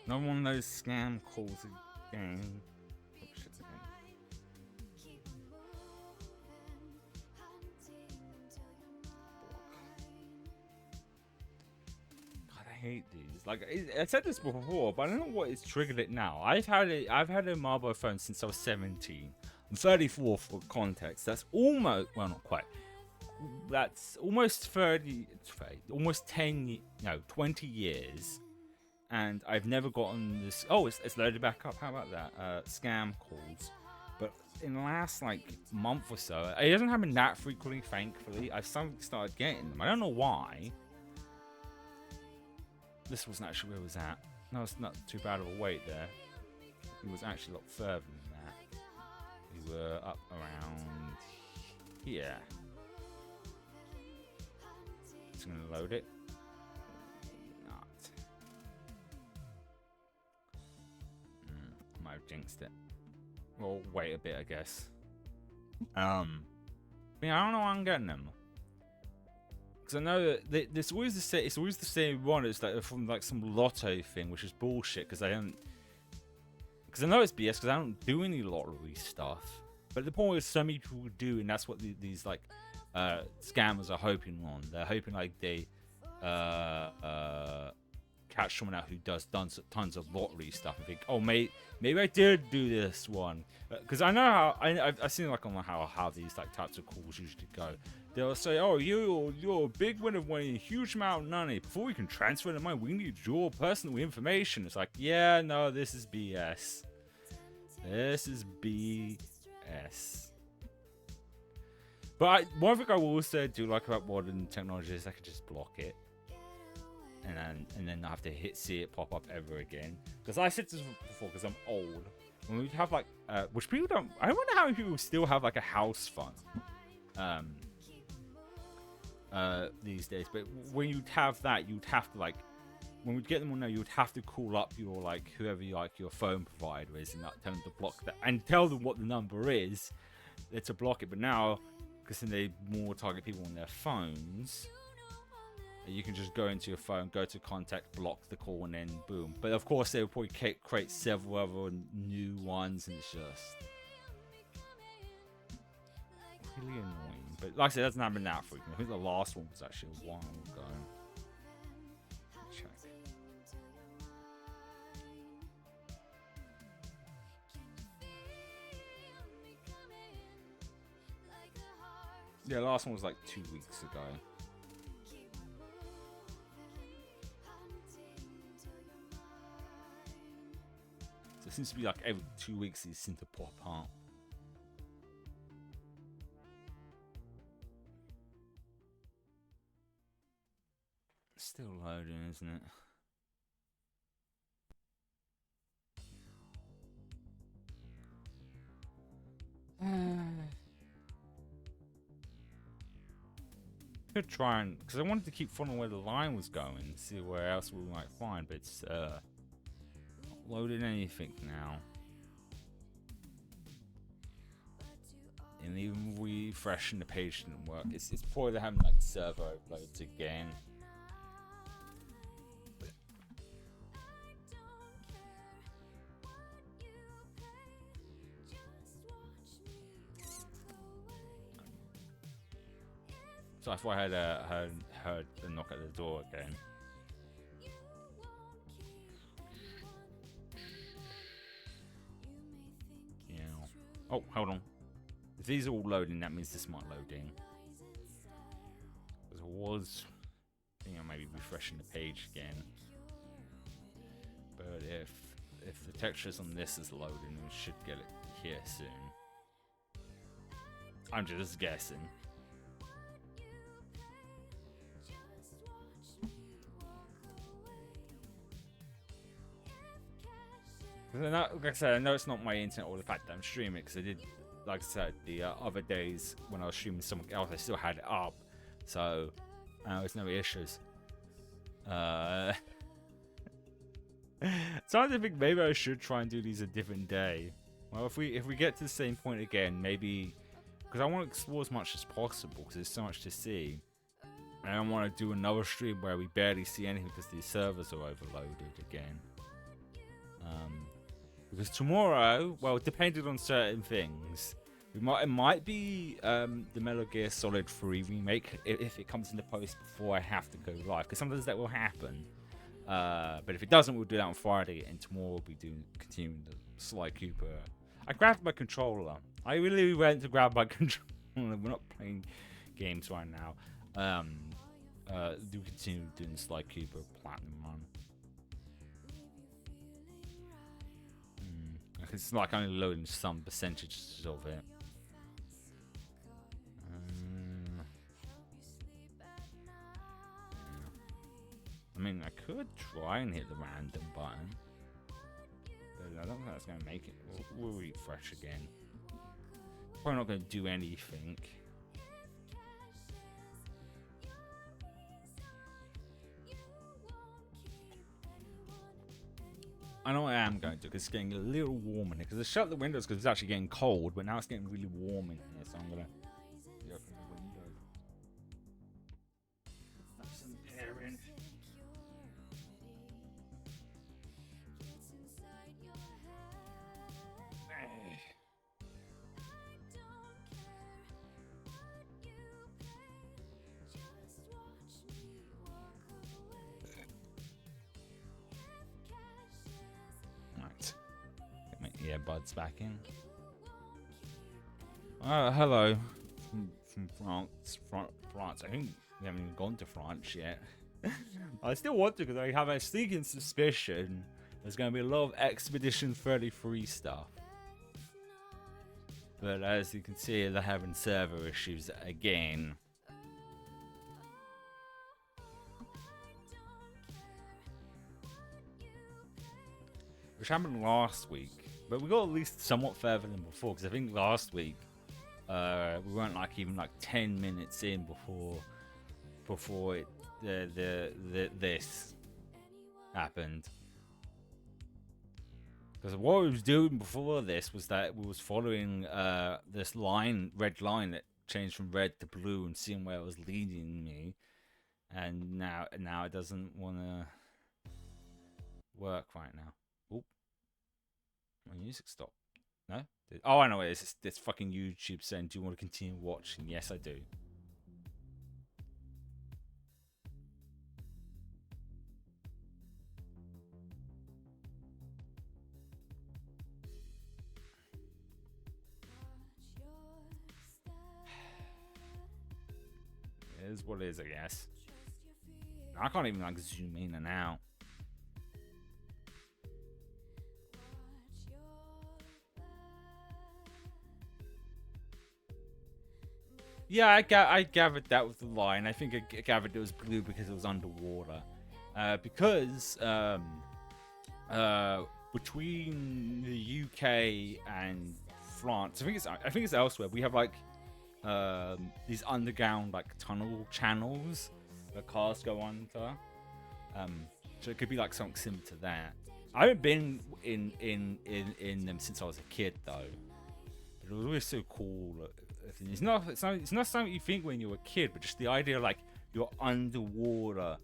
Another one of those scam calls again. Oh, shit, again. God, I hate these. Like I said this before, but I don't know what has triggered it now. I've had a mobile phone since I was 17. I'm 34 for context. That's almost, well, not quite. That's almost 30, almost 10, no, 20 years. And I've never gotten this. Oh, it's loaded back up. How about that? Scam calls. But in the last like month or so, it doesn't happen that frequently. Thankfully, I've started getting them. I don't know why. This wasn't actually where it was at. No, it's not too bad of a wait there. It was actually a lot further than that. We were up around here. It's gonna load it. Might have jinxed it. Well, wait a bit, I guess. I mean, I don't know why I'm getting them. Because I know that it's always the same one. It's like from like some lotto thing, which is bullshit. Because I know it's BS. Because I don't do any lottery stuff. But the point is, so many people do, and that's what these like scammers are hoping on. They're hoping like they catch someone out who does tons of lottery stuff and think, oh, maybe I did do this one. Because I know how I've seen like on how these like types of calls usually go. They'll say, oh, you're a big winner winning a huge amount of money. Before we can transfer the money, we need your personal information. It's like, yeah, no, this is BS. This is BS. But one thing I will also do like about modern technology is I can just block it. And then I have to see it pop up ever again. Because I said this before, because I'm old. When we have like, which people don't. I wonder how many people still have like a house phone. These days. But when you'd have that, you'd have to like, when we'd get them on there, you'd have to call up your like whoever your phone provider is and tell them to block that and tell them what the number is to block it. But now, because then they more target people on their phones. You can just go into your phone, go to contact, block the call, and then boom. But of course, they will probably create several other new ones, and it's just really annoying. But like I said, it doesn't happen that frequently. I think the last one was actually a while ago. Check. Yeah, last one was like 2 weeks ago. It seems to be like every 2 weeks these seem to pop up. Still loading, isn't it? Could try and, because I wanted to keep following where the line was going, see where else we might find, but it's not loading anything now. And even refreshing the page didn't work. It's probably they're having like server uploads again. So I thought I heard a knock at the door again. Yeah. Oh, hold on. If these are all loading, that means this might load in. Because I was thinking maybe refreshing the page again. But if the textures on this is loading, we should get it here soon. I'm just guessing. Like I said, I know it's not my internet or the fact that I'm streaming, because I did, like I said, the other days when I was streaming something else, I still had it up, so there's no issues. So I think maybe I should try and do these a different day. Well, if we get to the same point again, maybe, because I want to explore as much as possible, because there's so much to see. And I don't want to do another stream where we barely see anything because the servers are overloaded again. Because tomorrow, well, depending on certain things, it might be the Metal Gear Solid 3 remake if it comes into post before I have to go live. Because sometimes that will happen. But if it doesn't, we'll do that on Friday, and tomorrow we'll be continuing the Sly Cooper. I grabbed my controller. I really went to grab my controller. We're not playing games right now. Do continue doing the Sly Cooper Platinum run. It's like only loading some percentages of it. I mean, I could try and hit the random button, but I don't think that's going to make it. We'll refresh again. Probably not going to do anything. I know what I am going to, because it's getting a little warm in here. Because I shut the windows because it's actually getting cold, but now it's getting really warm in here, so I'm going to open the window. Have some air in. Earbuds back in. Hello from France. I think we haven't even gone to France yet. I still want to, because I have a sneaking suspicion there's going to be a lot of Expedition 33 stuff. But as you can see, they're having server issues again. Which happened last week. But we got at least somewhat further than before, because I think last week we weren't like even like 10 minutes in before it this happened. Because what we was doing before this was that we was following this red line that changed from red to blue and seeing where it was leading me, and now it doesn't want to work right now. My music stopped. No? Oh, I know it is. It's fucking YouTube saying, do you want to continue watching? Yes, I do. It is what it is, I guess. I can't even like zoom in and out. Yeah, I gathered that with the line. I think I gathered it was blue because it was underwater. Because between the UK and France, I think it's elsewhere. We have like these underground like tunnel channels that cars go under. So it could be like something similar to that. I haven't been in them since I was a kid though. It was always so cool. It's not something you think when you're a kid, but just the idea of like you're underwater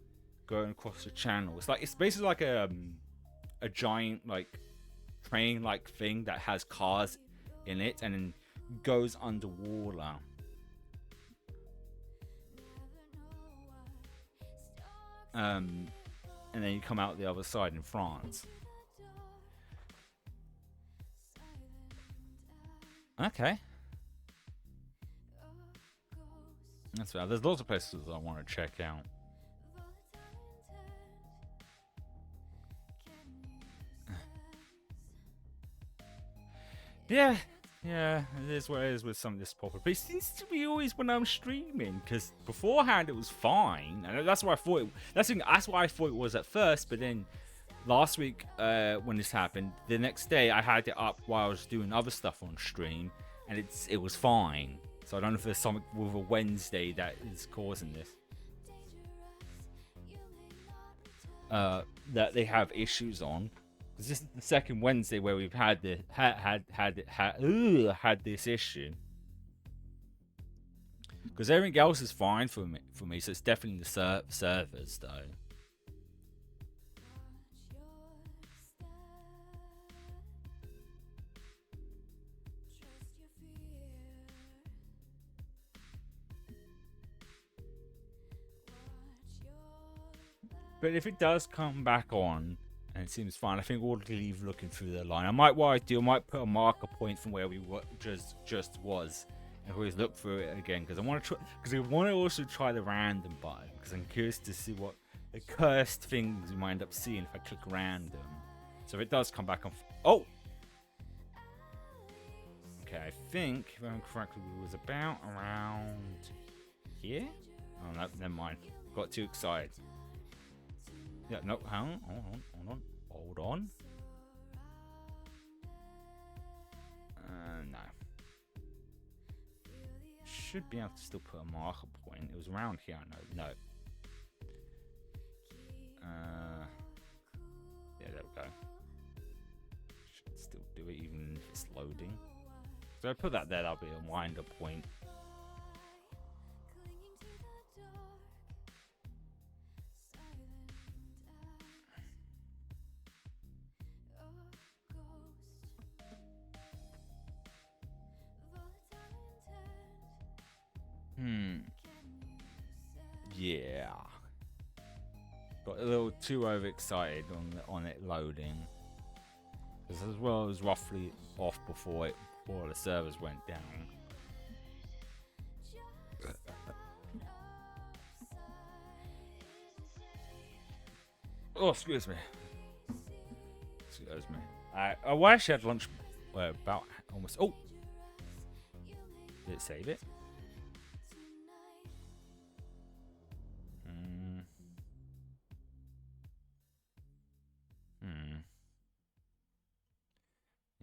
going across the channel. It's basically like a giant like train like thing that has cars in it and then goes underwater. And then you come out the other side in France. Okay. That's right. There's lots of places I want to check out. Yeah, it is what it is with some of this pop-up. But it seems to be always when I'm streaming, because beforehand it was fine, and that's what I thought. That's what I thought it was at first. But then last week, when this happened, the next day I had it up while I was doing other stuff on stream, and it was fine. So I don't know if there's something with a Wednesday that is causing this. That they have issues on. Because this is the second Wednesday where we've had this issue. Because everything else is fine for me, so it's definitely the servers though. But if it does come back on and it seems fine, I think we'll leave looking through the line. I might put a marker point from where we just was, and always look through it again because I want to try. Because I want to also try the random button because I'm curious to see what the cursed things we might end up seeing if I click random. So if it does come back on. Oh. Okay, I think if I remember correctly, it was about around here. Oh no, never mind. Got too excited. Yeah, no, hold on. No. Should be able to still put a marker point. It was around here, I know. No. Yeah, there we go. Should still do it even if it's loading. So I put that there, that'll be a winder point. Yeah. Got a little too overexcited on it loading. Because as well, it was roughly off before the servers went down. Oh, excuse me. I actually had lunch about almost. Oh, did it save it?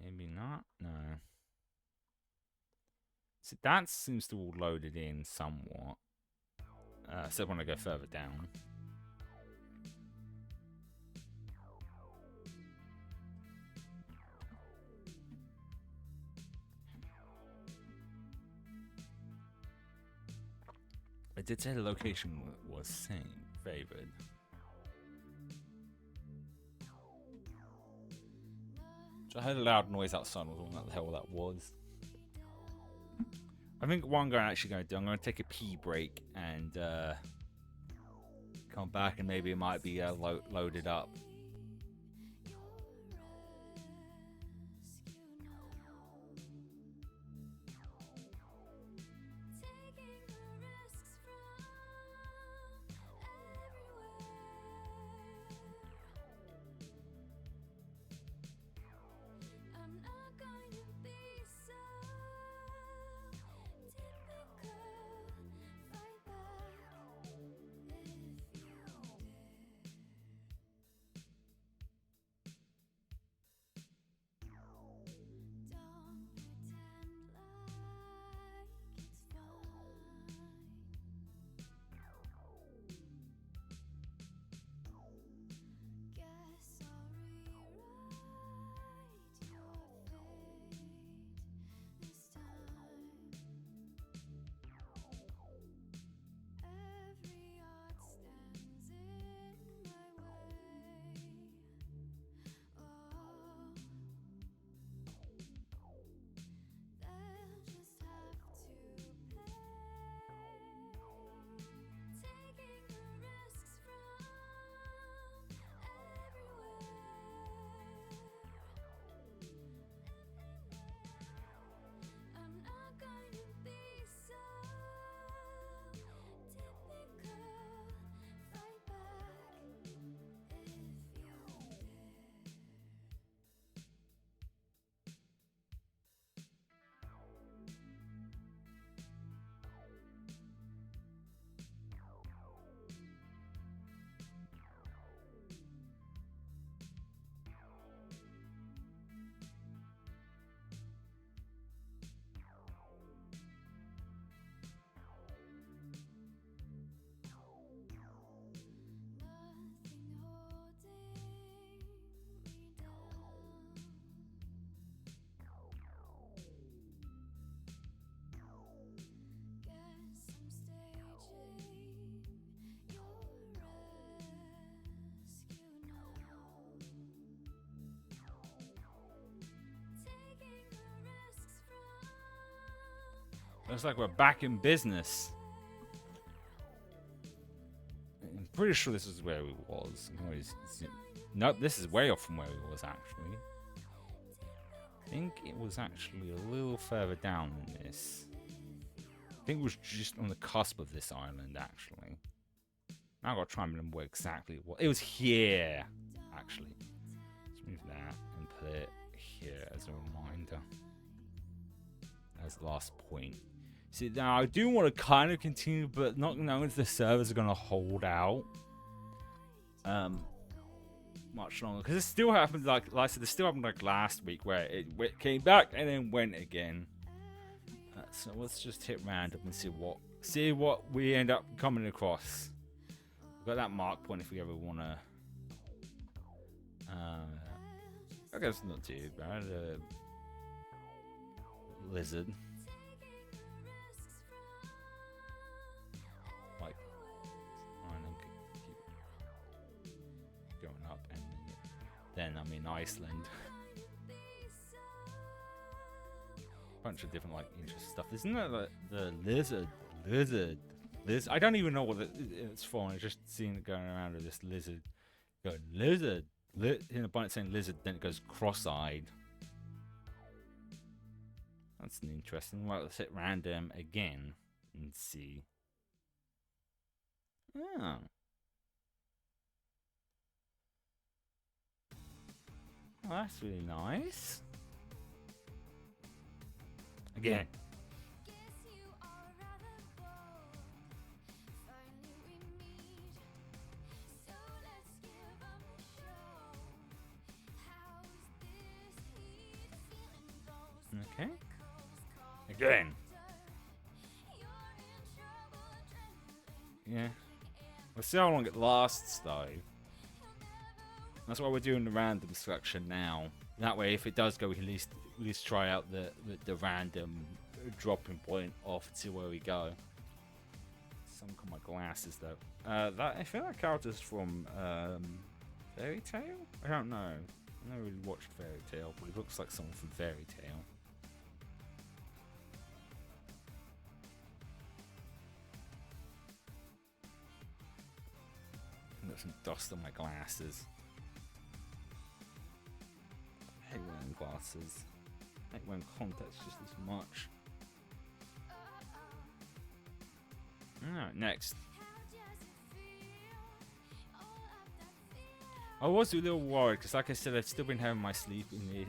Maybe not. No. See, that seems to all loaded in somewhat. Except when I go further down. I did say the location was favored. So I heard a loud noise outside. I was wondering what the hell that was. I think what I'm actually going to do, I'm going to take a pee break and come back, and maybe it might be loaded up. Looks like we're back in business. pretty sure this is where we was. No, this is way off from where we was actually. I think it was actually a little further down than this. I think it was just on the cusp of this island actually. Now I've got to try and remember where exactly it was. It was here actually. Let's move that and put it here as a reminder. As the last point. See, now I do want to kind of continue, but not knowing if the servers are going to hold out much longer, because it still happened like I said, it still happened like last week where it came back and then went again. So let's just hit random and see what we end up coming across. We've got that mark point if we ever want to. I guess not too bad. Lizard. Like, keep going up, and then I'm in Iceland. Bunch of different like interesting stuff. Isn't that the lizard? I don't even know what it's for. I'm just seeing it going around with this lizard. Go lizard. In a bunch saying lizard, then it goes cross-eyed. That's an interesting. Well, let's hit random again and see. Oh. Oh, that's really nice. Again. Okay. Again. Yeah. We'll see how long it lasts, though. That's why we're doing the random selection now. That way, if it does go, we can at least try out the random dropping point off and see where we go. Some of my glasses, though. That I feel that character's from Fairy Tail. I don't know. I never really watched Fairy Tail, but it looks like someone from Fairy Tail. Got some dust on my glasses. I hate wearing glasses. I hate wearing contacts just as much. Alright, next. I was a little worried because, like I said, I've still been having my sleep in the.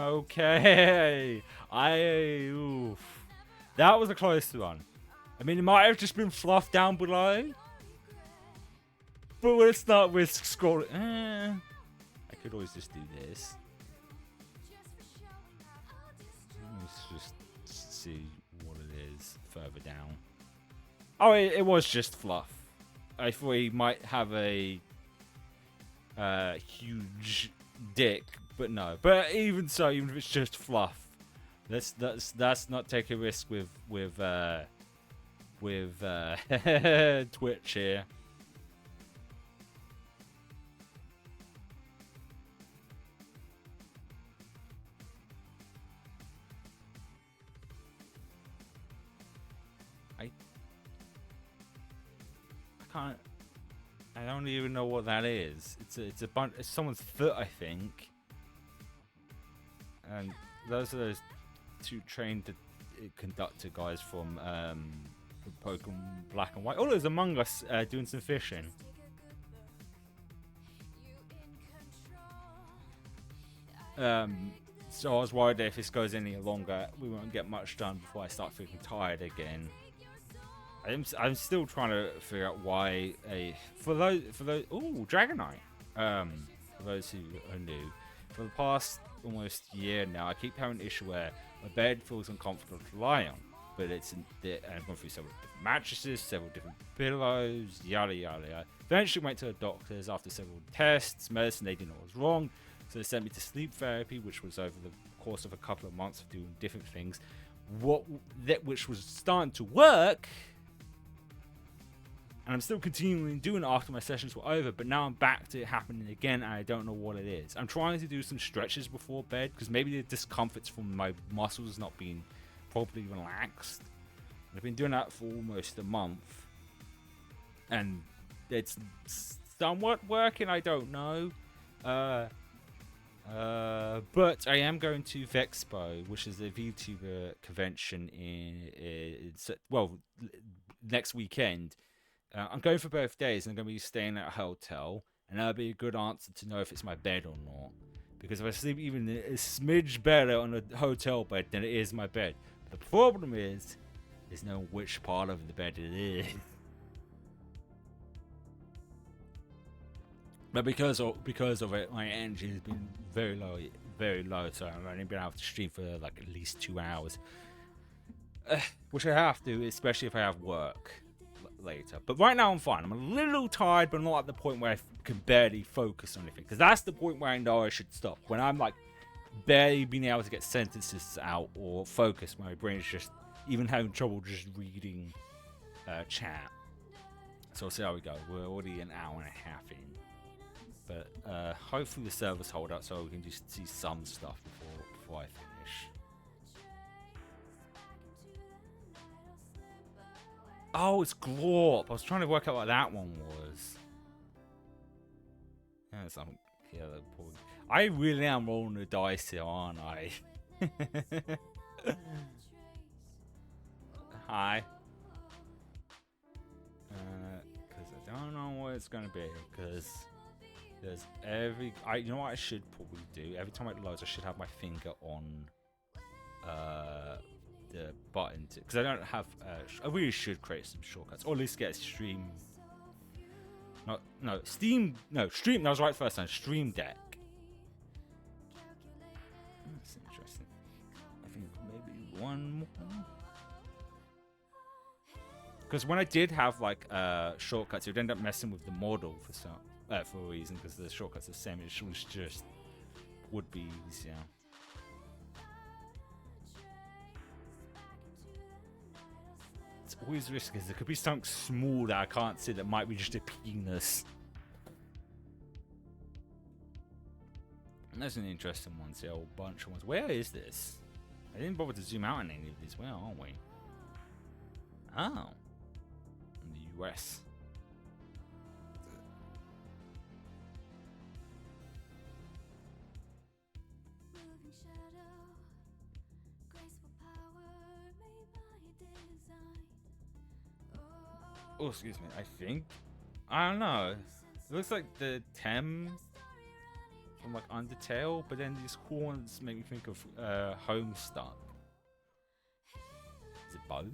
Okay. Oof. That was a close one. I mean, it might have just been fluffed down below. But let's start with scrolling. I could always just do this. Let's just see what it is further down. Oh, it was just fluff. I thought he might have a huge dick, but no. But even so, even if it's just fluff, let's not take a risk with Twitch here. I don't even know what that is. It's a bunch. It's someone's foot, I think. And those are those two trained conductor guys from Pokemon Black and White. Oh, there's Among Us doing some fishing. So I was worried that if this goes any longer, we won't get much done before I start feeling tired again. I'm still trying to figure out why for those Dragonite. For those who are new, for the past almost year now, I keep having an issue where my bed feels uncomfortable to lie on. But I've gone through several different mattresses, several different pillows, yada yada yada. Eventually went to the doctors after several tests, medicine. They didn't know what was wrong, so they sent me to sleep therapy, which was over the course of a couple of months of doing different things. Which was starting to work. And I'm still continuing doing it after my sessions were over, but now I'm back to it happening again, and I don't know what it is. I'm trying to do some stretches before bed, because maybe the discomfort's from my muscles not being properly relaxed. I've been doing that for almost a month. and it's somewhat working. I don't know. But I am going to Vexpo, which is a VTuber convention next weekend. I'm going for both days, and I'm going to be staying at a hotel, and that'll be a good answer to know if it's my bed or not. Because if I sleep even a smidge better on a hotel bed than it is my bed, the problem is knowing which part of the bed it is. But because of it, my energy has been very low, so I've only been able to stream for like at least 2 hours. Which I have to, especially if I have work later. But right now I'm fine. I'm a little tired, but not at the point where I can barely focus on anything. Because that's the point where I know I should stop. When I'm like barely being able to get sentences out or focus, my brain is just even having trouble just reading chat. So we'll see how we go. We're already an hour and a half in. But hopefully the servers hold up so we can just see some stuff before I finish. Oh, it's Glorp. I was trying to work out what that one was. Yeah, some I really am rolling the dice here, aren't I? Hi. Because I don't know what it's gonna be. Because there's you know what I should probably do? Every time it loads, I should have my finger on the button because I don't have. I really should create some shortcuts, or at least get a stream. Steam. No, stream. That was right first time. Stream Deck. That's interesting. I think maybe one more. Because when I did have like shortcuts, it would end up messing with the model for a reason, because the shortcuts are the same. It was just would be easier. It's always risky because there could be something small that I can't see that might be just a penis. And that's an interesting one. See a whole bunch of ones. Where is this? I didn't bother to zoom out on any of these. Where are we? Oh, in the US. Oh, excuse me. I don't know. It looks like the Tem from like Undertale, but then these horns make me think of Homestuck. Is it both?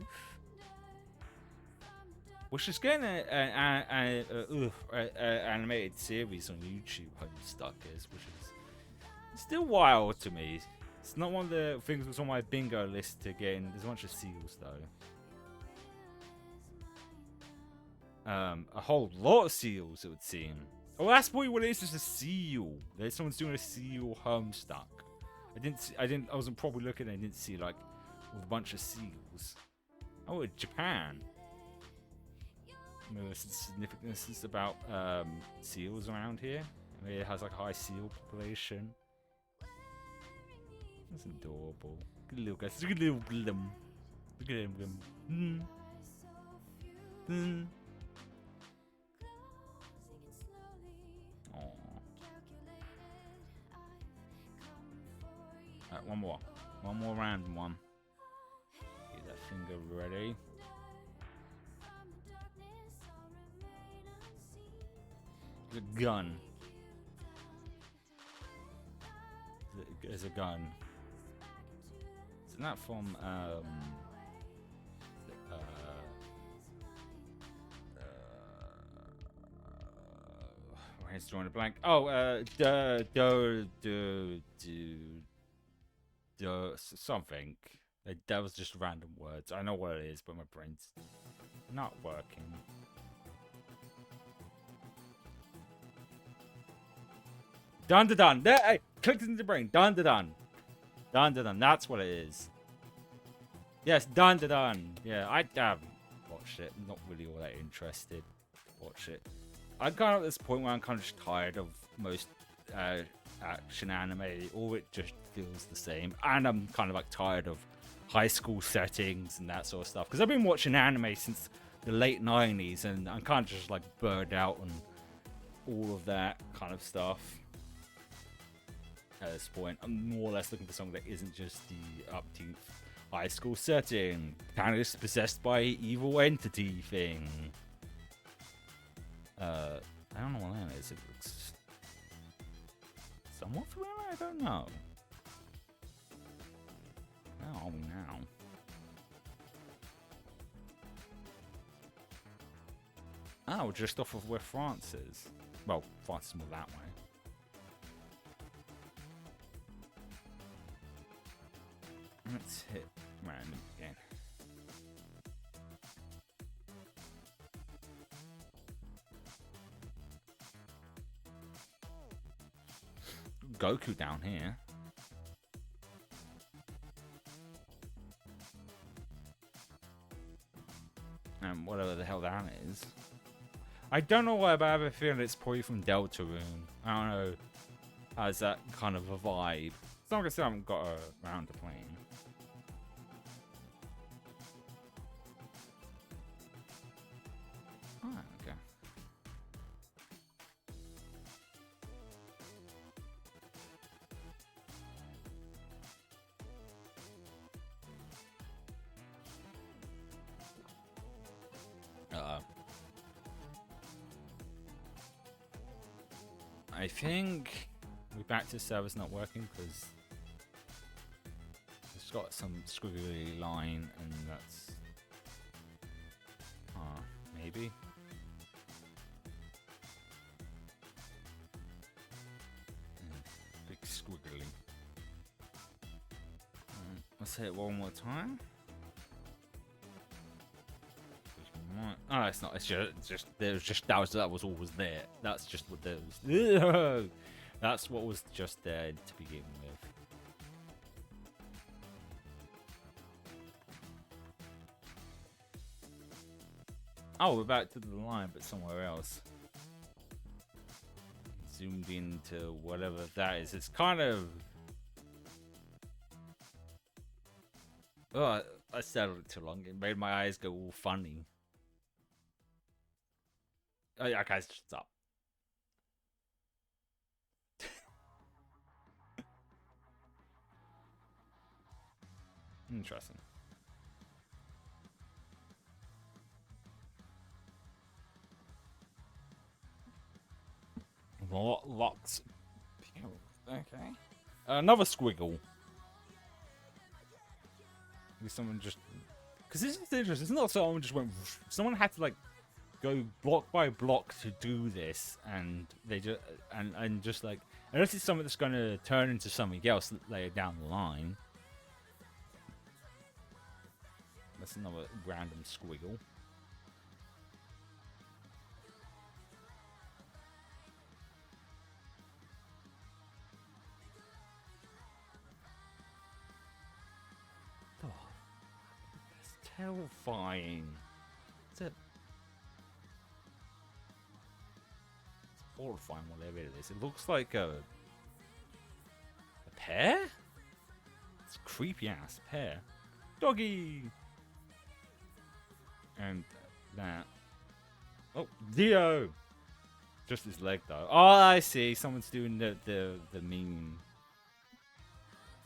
Which is getting an animated series on YouTube. Homestuck is, which is still wild to me. It's not one of the things that's on my bingo list to get in. There's a bunch of seals though. A whole lot of seals, it would seem. Oh, that's probably what it is, just a seal. There's someone's doing a seal Homestuck. I wasn't probably looking, I didn't see like with a bunch of seals. Oh, Japan. Maybe there's some significance about seals around here. Maybe it has like a high seal population. That's adorable. Good little guys. Look at little Glum. Look at him. Alright, one more. One more random one. Get that finger ready. The gun. There's a gun. Isn't that from he's drawing a blank. Oh, something. That was just random words. I know what it is, but my brain's not working. Dun dun dun. There, hey, clicked into the brain. Dun dun dun. Dun dun dun. That's what it is. Yes, dun dun dun. Yeah, I haven't watched it. Not really all that interested. Watch it. I'm kind of at this point where I'm kind of just tired of most action anime. All it just feels the same, and I'm kind of like tired of high school settings and that sort of stuff. Because I've been watching anime since the late 90s, and I'm kind of just like burned out on all of that kind of stuff at this point. I'm more or less looking for something that isn't just the upbeat high school setting, kind of just possessed by evil entity thing. I don't know what that is. It looks somewhat familiar. I don't know. Where are we now? Oh, just off of where France is. Well, France is more that way. Let's hit random again. Goku down here. And whatever the hell that is. I don't know why, but I have a feeling it's probably from Deltarune. I don't know. Has that kind of a vibe. As long as I haven't got around to playing. Oh, okay. I think we're back to servers not working because it's got some squiggly line, and that's maybe. Big squiggly. Let's hit it one more time. Oh, it's not. It's just that was always there. That's just what there was. That's what was just there to begin with. Oh, we're back to the line, but somewhere else. Zoomed into whatever that is. It's kind of. Oh, I settled it too long. It made my eyes go all funny. Oh yeah, guys, stop. Interesting. Locks. Okay. Another squiggle. Someone just. Because this is interesting. It's not someone just went. Someone had to like go block by block to do this, and they just and just like unless it's something that's going to turn into something else later down the line. That's another random squiggle. Oh, that's terrifying. It's a horrifying, whatever it is. It looks like a pear? It's a creepy ass pear. Doggy! And that. Oh, Dio! Just his leg though. Oh, I see. Someone's doing the meme.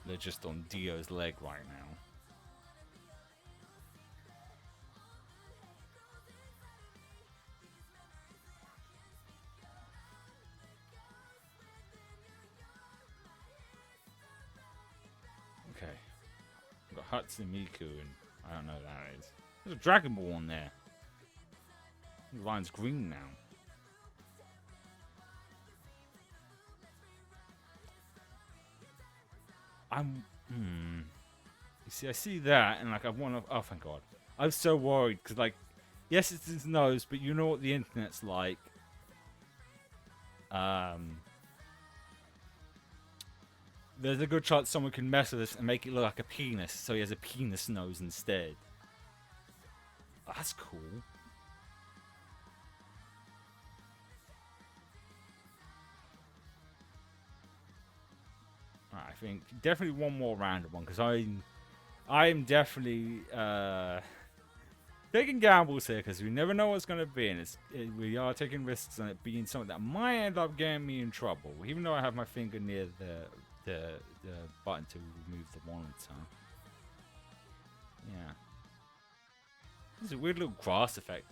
They're just on Dio's leg right now. Okay. We've got Hatsune Miku, and I don't know what that is. There's a Dragon Ball on there. The line's green now. You see, I see that, and like I want to. Oh, thank God! I was so worried because, like, yes, it's his nose, but you know what the internet's like. There's a good chance someone can mess with this and make it look like a penis, so he has a penis nose instead. Oh, that's cool. Right, I think definitely one more random one because I'm definitely taking gambles here because we never know what's going to be, and we are taking risks on it being something that might end up getting me in trouble, even though I have my finger near the button to remove the monitor. Yeah. This weird little grass effect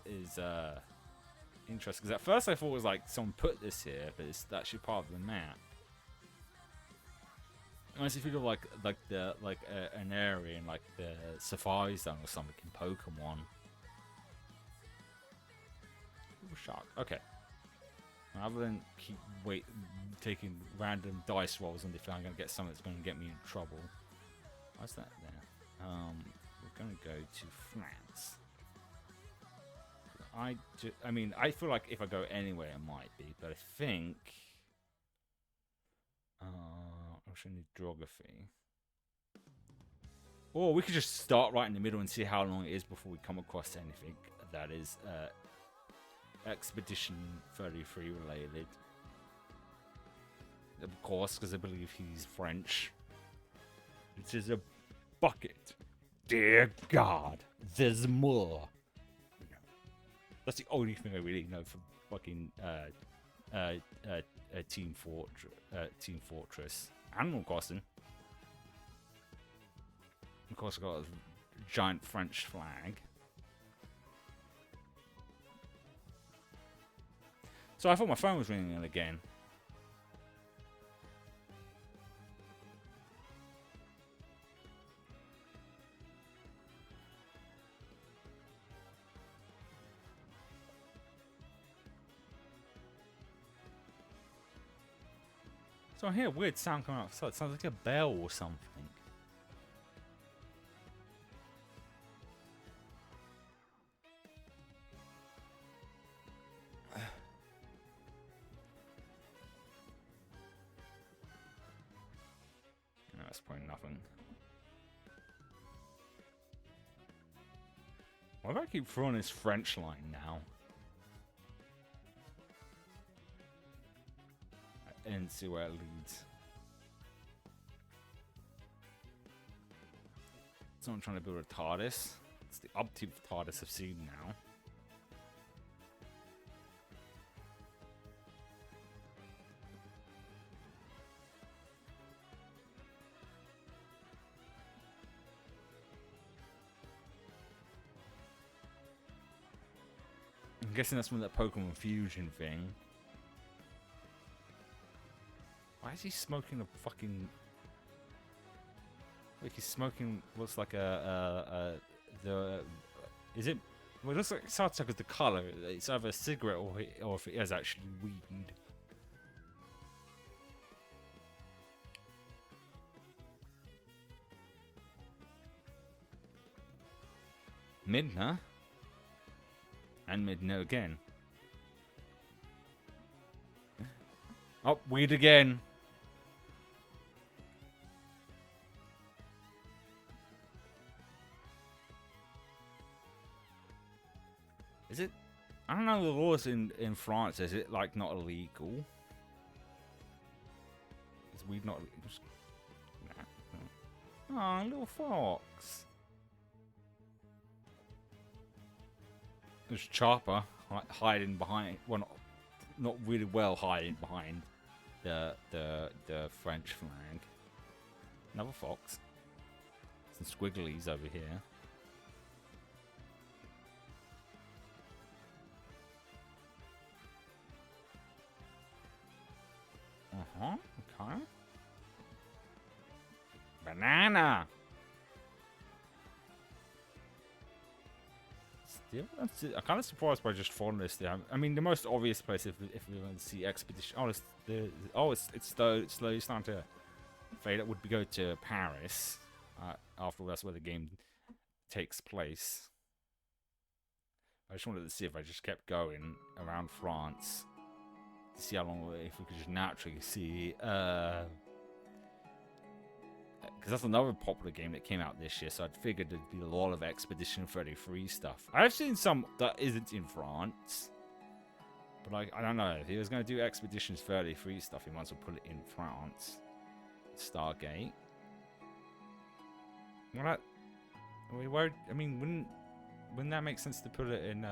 is interesting, because at first I thought it was like someone put this here, but it's actually part of the map. Unless you think of like an area in like the Safari Zone or something in Pokemon. Ooh, shark. Okay. Rather than keep taking random dice rolls and if I'm gonna get something that's gonna get me in trouble. What's that there? We're gonna go to France. I mean, I feel like if I go anywhere, it might be, but I think. I should need geography. Or we could just start right in the middle and see how long it is before we come across anything that is Expedition 33 related. Of course, because I believe he's French. It is a bucket. Dear God, there's more. That's the only thing I really know from fucking Team Fortress. Animal Crossing. Of course, I've got a giant French flag. So I thought my phone was ringing again. So I hear a weird sound coming outside. It sounds like a bell or something. No, that's probably nothing. Why do I keep throwing this French line now? And see where it leads. Someone trying to build a TARDIS. It's the upkeep TARDIS I've seen now. I'm guessing that's from that Pokemon Fusion thing. Why is he smoking a fucking... Like he's smoking looks like is it... Well, it looks like Sartak with the colour. It's either a cigarette or if it is actually weed. Midna? And Midna again. Oh, weed again. Is it? I don't know the laws in France. Is it like not illegal? Is weed not? Just, nah. Oh, little fox. There's Chopper hiding behind. Well, not really well hiding behind the French flag. Another fox. Some squigglies over here. Okay. Banana. Still, I'm kind of surprised by just following this there. I mean, the most obvious place if we want to see Expedition. It's slowly starting to fade. It would be go to Paris. After all, that's where the game takes place. I just wanted to see if I just kept going around France. To see how long, if we could just naturally see, because that's another popular game that came out this year, so I'd figured there'd be a lot of Expedition 33 stuff. I've seen some that isn't in France, but I don't know, if he was going to do Expeditions 33 stuff, he might as well put it in France. Stargate. Well, wouldn't wouldn't that make sense to put it in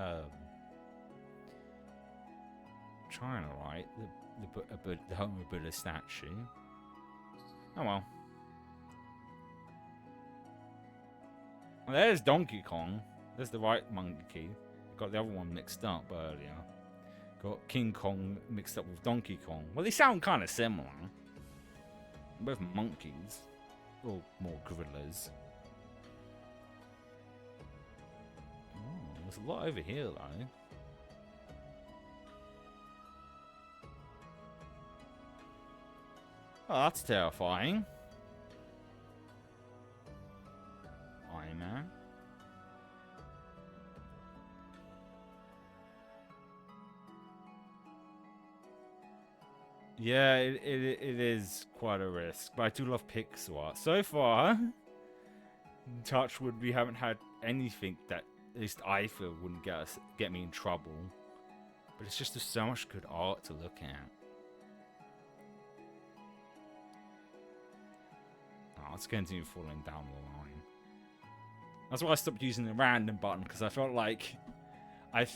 China, right? The home of Buddha statue. Oh well. Well, there's Donkey Kong. There's the right monkey. Got the other one mixed up earlier. Got King Kong mixed up with Donkey Kong. Well, they sound kind of similar. Both monkeys. Or more gorillas. Oh, there's a lot over here, though. Oh, that's terrifying. Iron Man. Yeah, it is quite a risk, but I do love pixel art. So far, Touchwood, we haven't had anything that at least I feel wouldn't get me in trouble. But it's just there's so much good art to look at. Oh, it's continue falling down the line. That's why I stopped using the random button, because I felt like I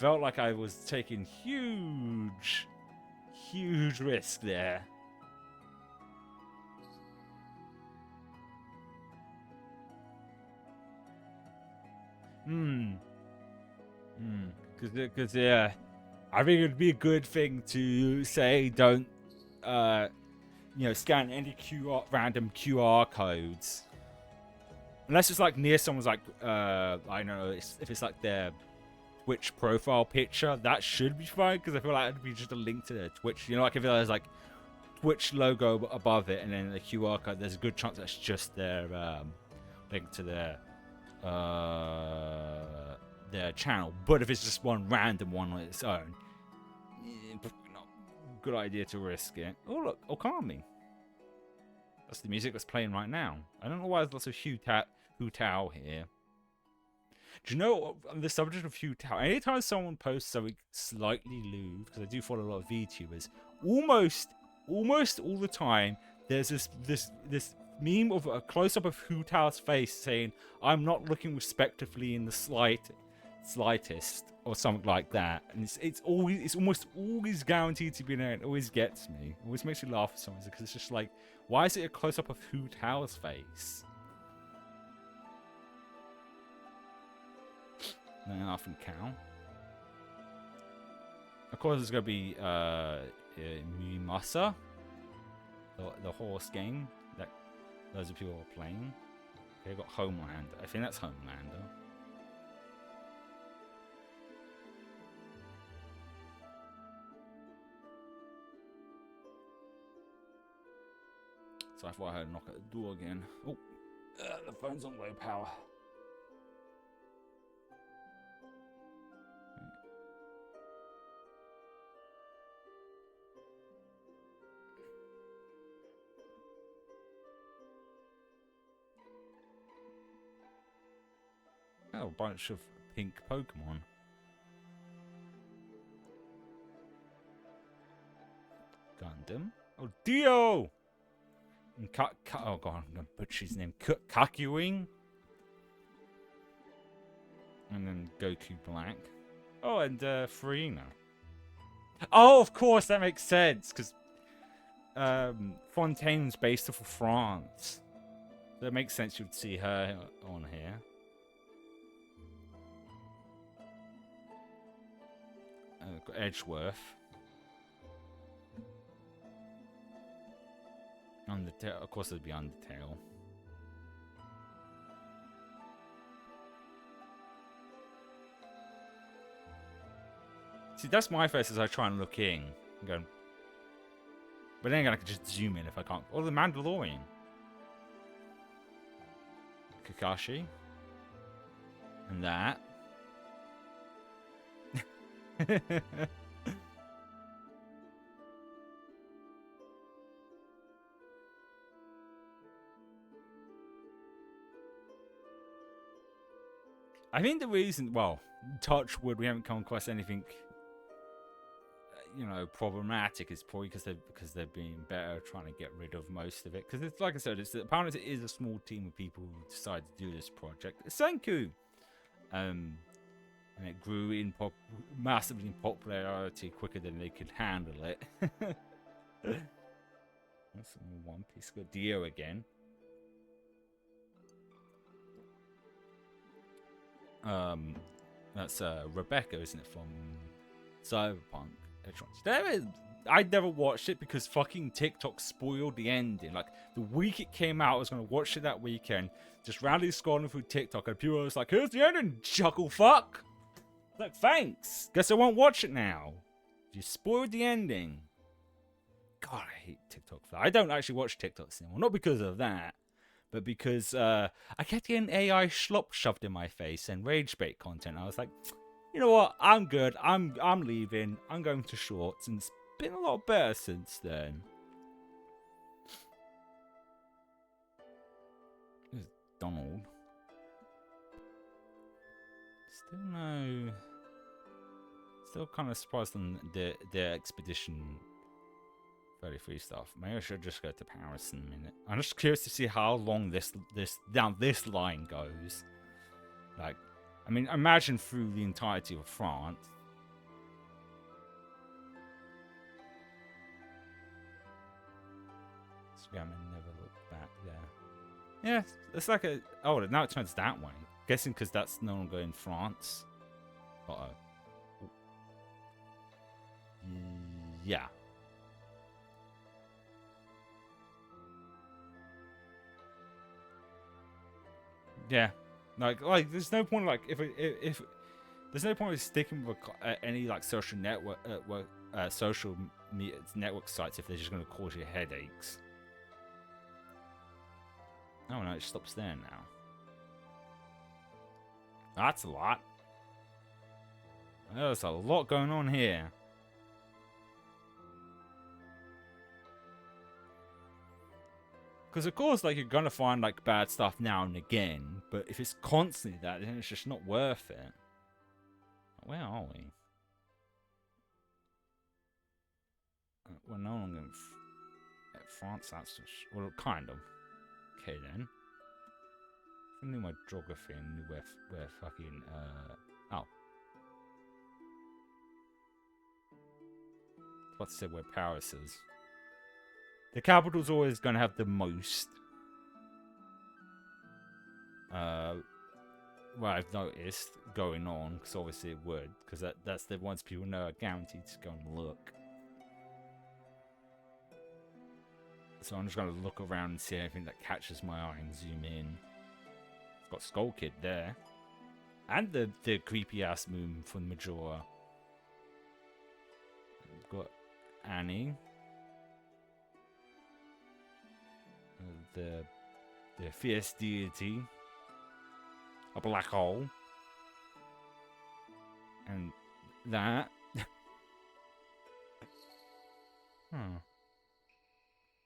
was taking huge risk there. Because yeah, I think it'd be a good thing to say don't scan any random QR codes unless it's like near someone's like I don't know if it's like their Twitch profile picture. That should be fine, because I feel like it'd be just a link to their Twitch. You know, like if there's like Twitch logo above it and then the QR code, there's a good chance that's just their link to their channel. But if it's just one random one on its own, not a good idea to risk it. Oh look, Okami. That's the music that's playing right now. I don't know why there's lots of Hu Tao here. Do you know, on the subject of Hu Tao, anytime someone posts something slightly lewd, because I do follow a lot of VTubers, almost all the time, there's this meme of a close-up of Hu Tao's face saying, "I'm not looking respectively in the slightest," or something like that. And it's almost always guaranteed to be there. It always gets me. It always makes me laugh sometimes, because it's just like, why is it a close-up of Hu Tao's face? Nothing cow. Of course, there's gonna be Mimasa, the horse game that loads of people are playing. Okay, got Homeland. I think that's Homelander. So I thought I heard a knock at the door again. Oh, the phone's on low power. Oh, a bunch of pink Pokemon. Gundam. Oh, Dio! And oh god, I'm gonna butcher his name. Kakuing. And then Goku Black. Oh, and Farina. Oh, of course, that makes sense, because Fontaine's based off of France. So it makes sense you'd see her on here. Got Edgeworth. Undertale, of course, there'd be Undertale. See, that's my face as I try and look in. I'm going, but then again, I can just zoom in if I can't. Oh, the Mandalorian. Kakashi. And that. I think the reason, well, touch wood, we haven't come across anything, problematic is probably because they're being better trying to get rid of most of it. Because it's like I said, apparently it is a small team of people who decide to do this project. Senku, and it grew in massively in popularity quicker than they could handle it. That's One Piece. Got Dio again. That's Rebecca, isn't it, from Cyberpunk? I never watched it because fucking TikTok spoiled the ending. Like, the week it came out, I was gonna watch it that weekend, just randomly scrolling through TikTok, and people was like, "Here's the ending, chuckle fuck." Like, thanks. Guess I won't watch it now. You spoiled the ending. God, I hate TikTok for that. I don't actually watch TikToks anymore, not because of that, but because I kept getting AI schlop shoved in my face and rage bait content. I was like, you know what? I'm good. I'm leaving. I'm going to Shorts, and it's been a lot better since then. There's Donald. Still kind of surprised on the Expedition 33 stuff. Maybe I should just go to Paris in a minute. I'm just curious to see how long this line goes. Like, I mean, imagine through the entirety of France. Scram and never look back there. Yeah, it's like a... Oh, now it turns that way. Guessing because that's no longer in France. Uh-oh. Yeah. Yeah. Like, there's no point, like, if there's no point with sticking with any like social network social media network sites if they're just going to cause you headaches. Oh no, it stops there now. That's a lot. There's a lot going on here. Because of course, like, you're gonna find like bad stuff now and again, but if it's constantly that, then it's just not worth it. Where are we? We're no longer in France. That's just, well, kind of. Okay then. I knew my geography and knew where fucking oh. I was about to say where Paris is. The capital's always going to have the most. Well, I've noticed going on, because obviously it would, because that's the ones people know are guaranteed to go and look. So I'm just going to look around and see anything that catches my eye and zoom in. It's got Skull Kid there. And the creepy ass moon from Majora. We've got Annie. The fierce deity, a black hole, and that.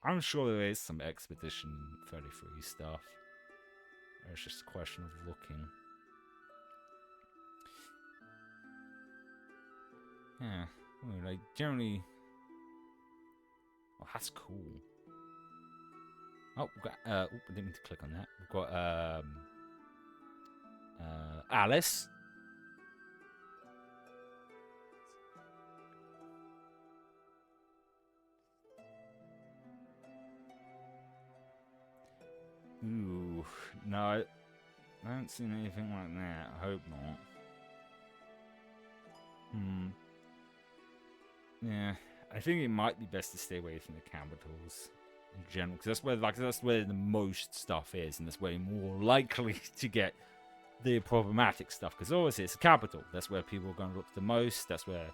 I'm sure there is some Expedition 33 stuff. It's just a question of looking. Yeah, well, like generally. Oh, that's cool. Oh, we've got, I didn't mean to click on that. We've got, Alice. Ooh, no, I haven't seen anything like that. I hope not. Yeah, I think it might be best to stay away from the capitals. In general, because that's where the most stuff is, and that's where you're more likely to get the problematic stuff. Because obviously it's a capital. That's where people are going to look the most. That's where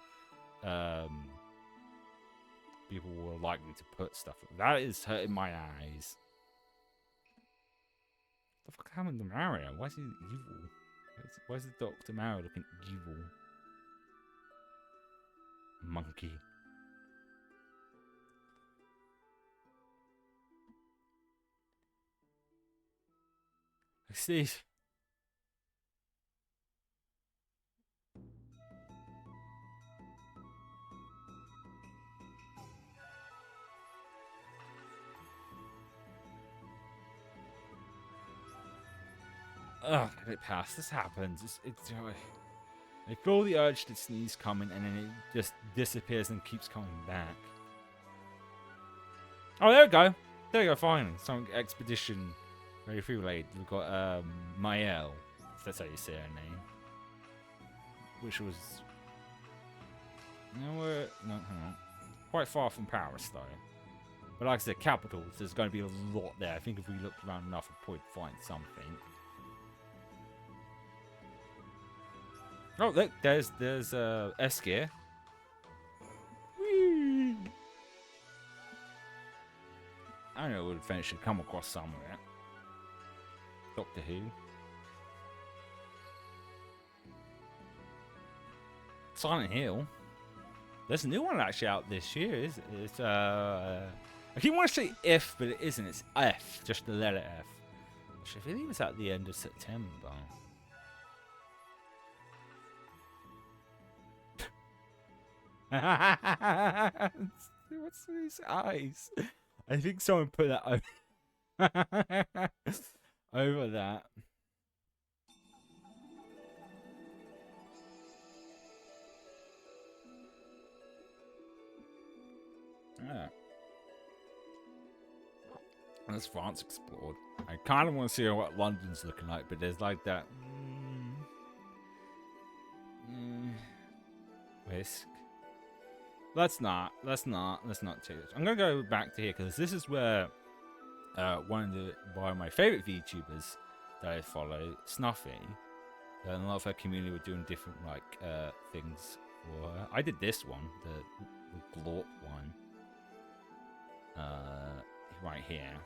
people were likely to put stuff. That is hurting my eyes. What the fuck happened to Mario? Why is he evil? Why is the Dr. Mario looking evil? Monkey. Steve. Ugh, get it past. This happens. It's They feel the urge to sneeze coming, and then it just disappears and keeps coming back. Oh, there we go. There we go, finally. Some expedition very related. We've got Mael, if that's how you say her name. Which was... No, hang on. Quite far from Paris, though. But like I said, capitals, there's going to be a lot there. I think if we looked around enough, we'd probably find something. Oh, look, there's Eskir. Whee! I don't know what adventure should come across somewhere. Doctor Who. Silent Hill. There's a new one actually out this year. It's I keep wanting to say if, but it isn't. It's F, just the letter F. Which I believe it's at the end of September. What's these eyes? I think someone put that over, over that. Yeah. That's France explored. I kind of want to see what London's looking like, but there's like that risk. Let's not take this. I'm gonna go back to here because this is where one of my favorite VTubers that I follow, Snuffy, and a lot of her community were doing different like things for her. I did this one, the Glorp one, right here.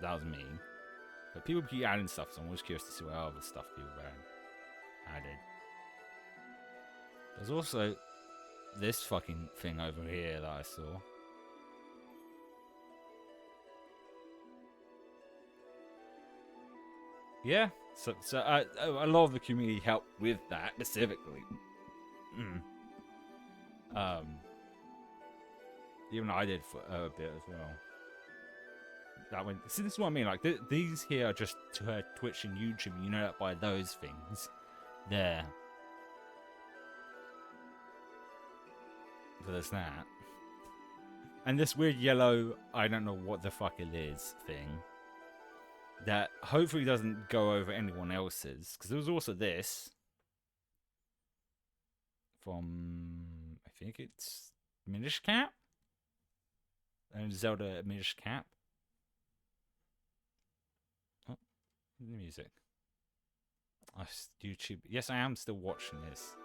That was me. But people keep adding stuff, so I'm always curious to see what other stuff people added. There's also this fucking thing over here that I saw. Yeah, so a lot of the community helped with that specifically. Even I did for a bit as well. That one. See, this is what I mean. Like these here are just to her Twitch and YouTube. You know that by those things there. So there's that. And this weird yellow, I don't know what the fuck it is thing. That hopefully doesn't go over anyone else's. Because there was also this. From, I think it's Minish Cap? And Zelda Minish Cap. Oh, the music. Oh, YouTube. Yes, I am still watching this.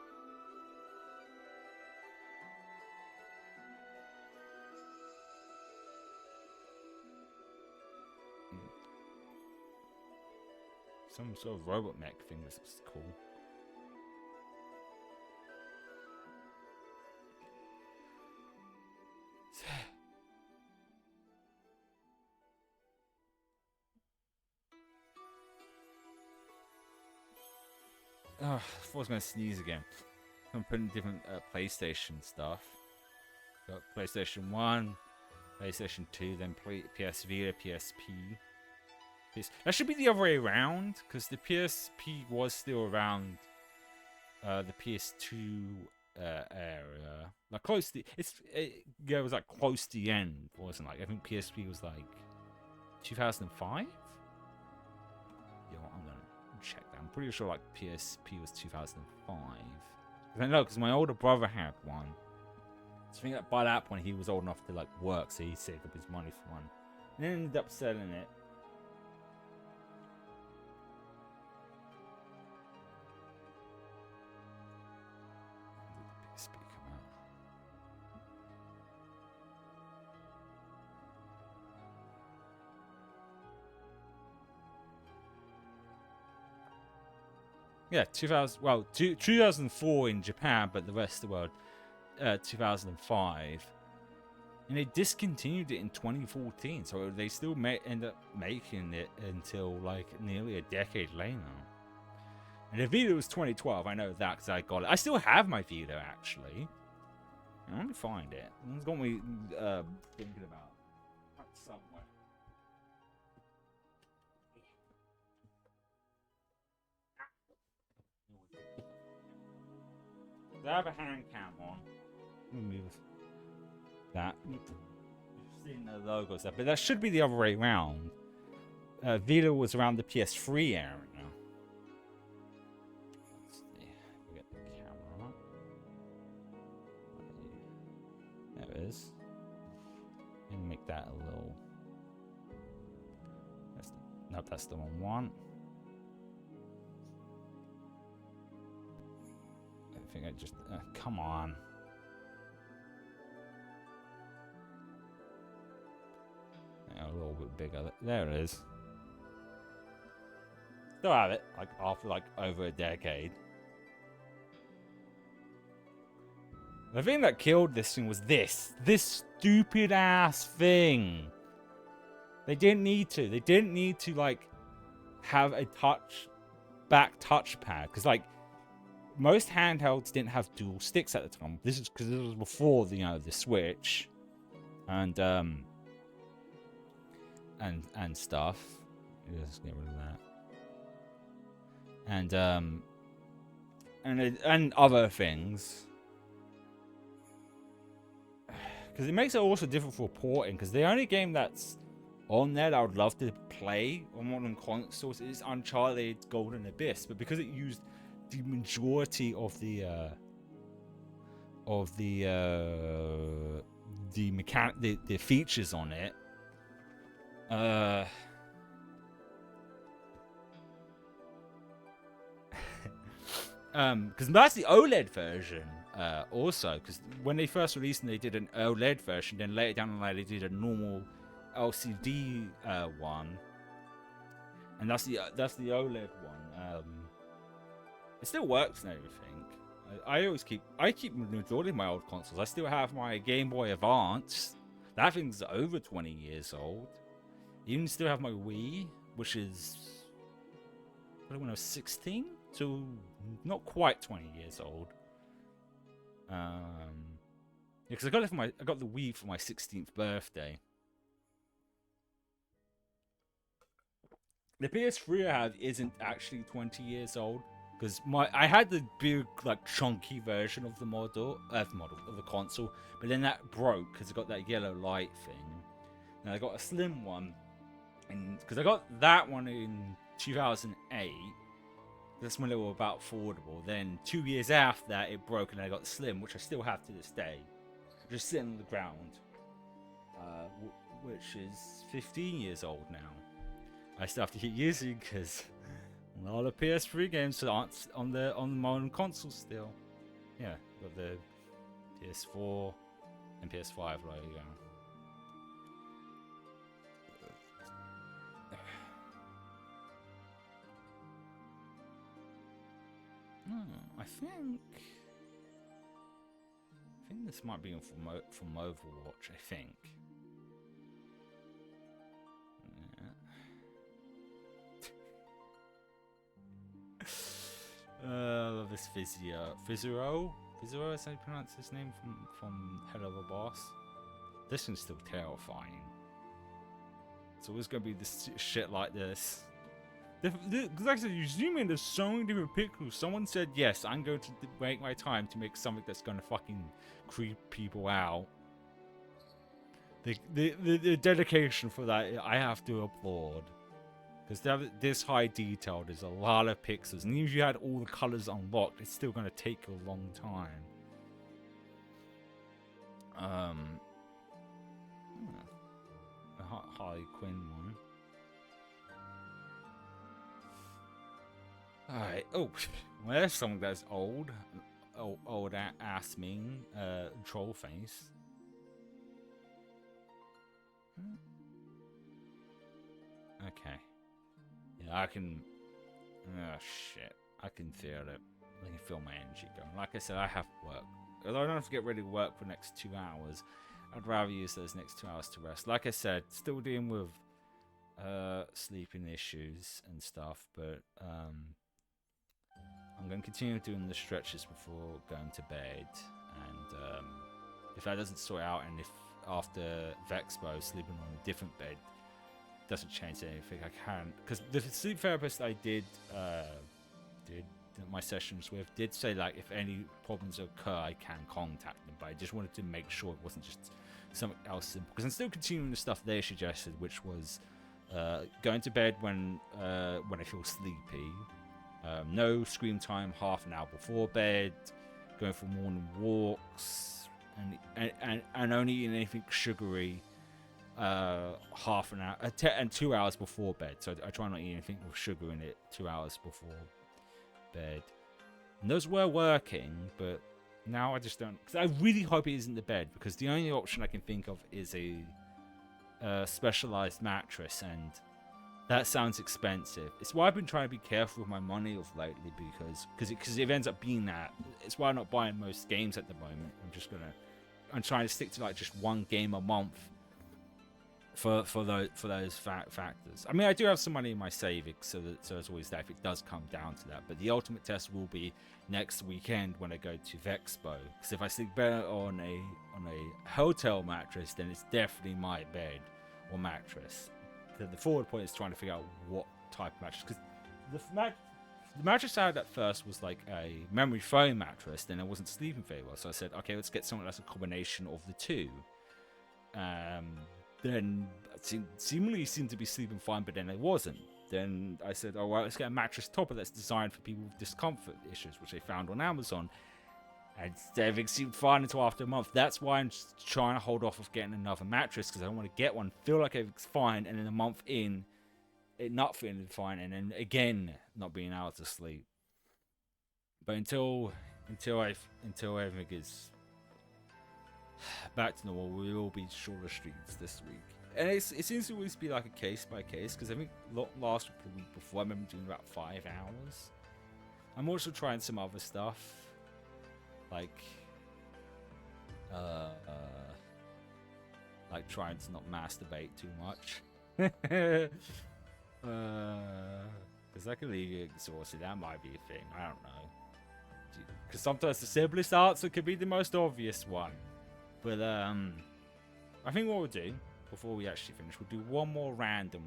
Some sort of robot mech thing that's cool. Oh, I thought I was going to sneeze again. I'm putting different PlayStation stuff. Got PlayStation 1, PlayStation 2, then PS Vita, PSP. That should be the other way around, because the PSP was still around the PS2 area. Like close to it was like close to the end, wasn't it? Like I think PSP was like 2005. Yo, I'm gonna check that. I'm pretty sure like PSP was 2005. I know because my older brother had one. So I think that by that point he was old enough to like work, so he saved up his money for one, and then ended up selling it. Yeah, 2004 in Japan, but the rest of the world, 2005. And they discontinued it in 2014, so they still end up making it until like nearly a decade later. And the Vita was 2012, I know that because I got it. I still have my Vita, actually. I want to find it. It's got me thinking about somewhere. They have a hand cam on. Let me move that. You've seen the logos there, but that should be the other way around. Vita was around the PS3 area now. Let's see. We get the camera. There it is. And make that a little. Nope, that's the wrong one. I think I just. Come on. Yeah, a little bit bigger. There it is. Still have it, like after like over a decade. The thing that killed this thing was this stupid ass thing. They didn't need to. They didn't need to like have a back touchpad because like most handhelds didn't have dual sticks at the time. This is because this was before the the Switch and stuff. Let's get rid of that. And other things, because it makes it also difficult for porting. Because the only game that's on there that I would love to play on modern consoles is Uncharted Golden Abyss, but because it used the majority of the features on it, because that's the OLED version, also. Because when they first released them, they did an OLED version. Then later down the line, they did a normal LCD one, and that's the OLED one. It still works and everything. I keep the majority of my old consoles. I still have my Game Boy Advance. That thing's over 20 years old. Even still have my Wii, which is when I was 16. So not quite 20 years old. Because I got the Wii for my 16th birthday. The PS3 I have isn't actually 20 years old because I had the big like chunky version of the console, but then that broke because it got that yellow light thing. And I got a slim one, and because I got that one in 2008. That's when they were about affordable. Then 2 years after that, it broke and I got the slim, which I still have to this day. Just sitting on the ground, which is 15 years old now. I still have to keep using because a lot of PS3 games aren't on the modern consoles still. Yeah, got the PS4 and PS5. Right, yeah. I think this might be from Overwatch. I think. Yeah. I love this Physio, is how you pronounce his name from Head of the Boss. This one's still terrifying. It's always gonna be this shit like this. Because like I said, you zoom in, there's so many different pixels. Someone said, yes, I'm going to make my time to make something that's going to fucking creep people out. The dedication for that, I have to applaud. Because this high detailed is a lot of pixels. And even if you had all the colors unlocked, it's still going to take you a long time. The Harley Quinn one. Alright, oh, well, there's someone that's old ass mean, troll face. Okay. Yeah, I can, oh shit, I can feel it. I can feel my energy going. Like I said, I have work. Although I don't have to get ready to work for the next 2 hours, I'd rather use those next 2 hours to rest. Like I said, still dealing with sleeping issues and stuff, but I'm going to continue doing the stretches before going to bed, and if that doesn't sort out, and if after Vexpo sleeping on a different bed doesn't change anything, I can, because the sleep therapist I did my sessions with did say like if any problems occur, I can contact them. But I just wanted to make sure it wasn't just something else simple, because I'm still continuing the stuff they suggested, which was going to bed when I feel sleepy, no screen time half an hour before bed, going for morning walks, and only eating anything sugary half an hour and 2 hours before bed. So I try not to eat anything with sugar in it 2 hours before bed. And those were working, but now I just don't, because I really hope it isn't the bed, because the only option I can think of is a specialized mattress, and that sounds expensive. It's why I've been trying to be careful with my money of lately, because it ends up being that. It's why I'm not buying most games at the moment. I'm trying to stick to like just one game a month for those factors. I mean, I do have some money in my savings, so there's always that if it does come down to that. But the ultimate test will be next weekend when I go to Vexpo, because if I sleep better on a hotel mattress, then it's definitely my bed or mattress. The forward point is trying to figure out what type of mattress, because the mattress I had at first was like a memory foam mattress, then I wasn't sleeping very well, so I said, okay, let's get something that's a combination of the two. Then seemingly seemed to be sleeping fine, but then it wasn't. Then I said, all right, let's get a mattress topper that's designed for people with discomfort issues, which I found on Amazon. And everything seemed fine until after a month. That's why I'm just trying to hold off of getting another mattress, because I don't want to get one, feel like everything's fine, and then a month in, it not feeling fine, and then again not being able to sleep. But until everything is back to normal, we will be shorter streams this week. And it seems to always be like a case by case, because I think last week before I remember doing about 5 hours. I'm also trying some other stuff, like trying to not masturbate too much, because that can leave you exhausted. That might be a thing, I don't know, because sometimes the simplest answer could be the most obvious one. But I think what we'll do before we actually finish, we'll do one more random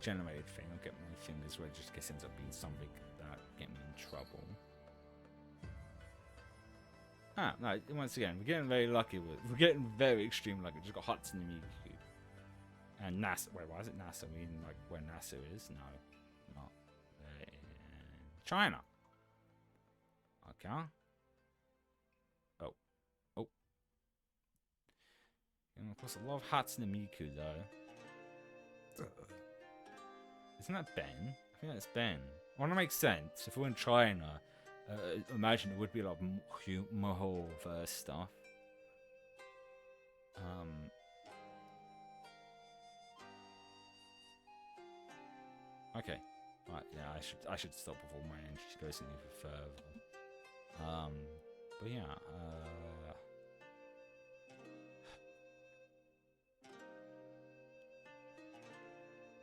generated thing. I'll get my fingers where it just ends up being something that get me in trouble. No, once again, we're getting very lucky we're getting very extreme lucky. Just got Hatsune Miku and NASA. Wait, why is it NASA? I mean, like where NASA is? No, not in China. Okay. And of course, I love Hatsune Miku though. Isn't that Ben? I think that's Ben. I want to make sense. If we're in China, imagine it would be like Mahou verse stuff. Okay. Right, yeah, I should stop before my energy goes any further. But yeah,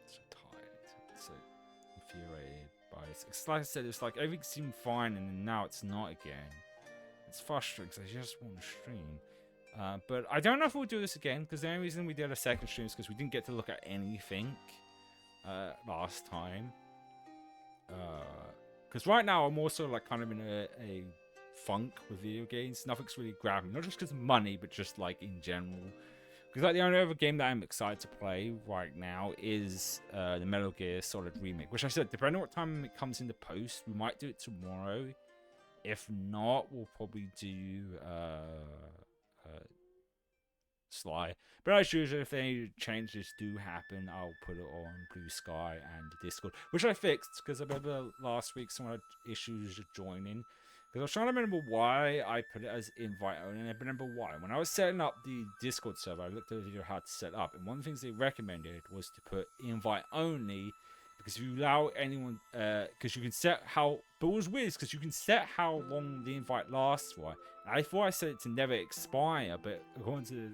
so tired, so infuriated by it. It's like I said, it's like everything seemed fine and then now it's not again. It's frustrating because I just want to stream. But I don't know if we'll do this again, because the only reason we did a second stream is because we didn't get to look at anything last time. Because right now I'm also like kind of in a funk with video games. Nothing's really grabbing, not just because of money, but just like in general. Because like the only other game that I'm excited to play right now is the Metal Gear Solid remake, which I said, depending on what time it comes into post, we might do it tomorrow. If not, we'll probably do Sly. But as usual, if any changes do happen, I'll put it on Blue Sky and Discord, which I fixed because I remember last week someone had issues joining. Because I was trying to remember why I put it as invite only, and I remember why. When I was setting up the Discord server, I looked at the video how to set up, and one of the things they recommended was to put invite only, because if you allow anyone, because you can set how, but it was weird because you can set how long the invite lasts for. And I thought I set it to never expire, but according to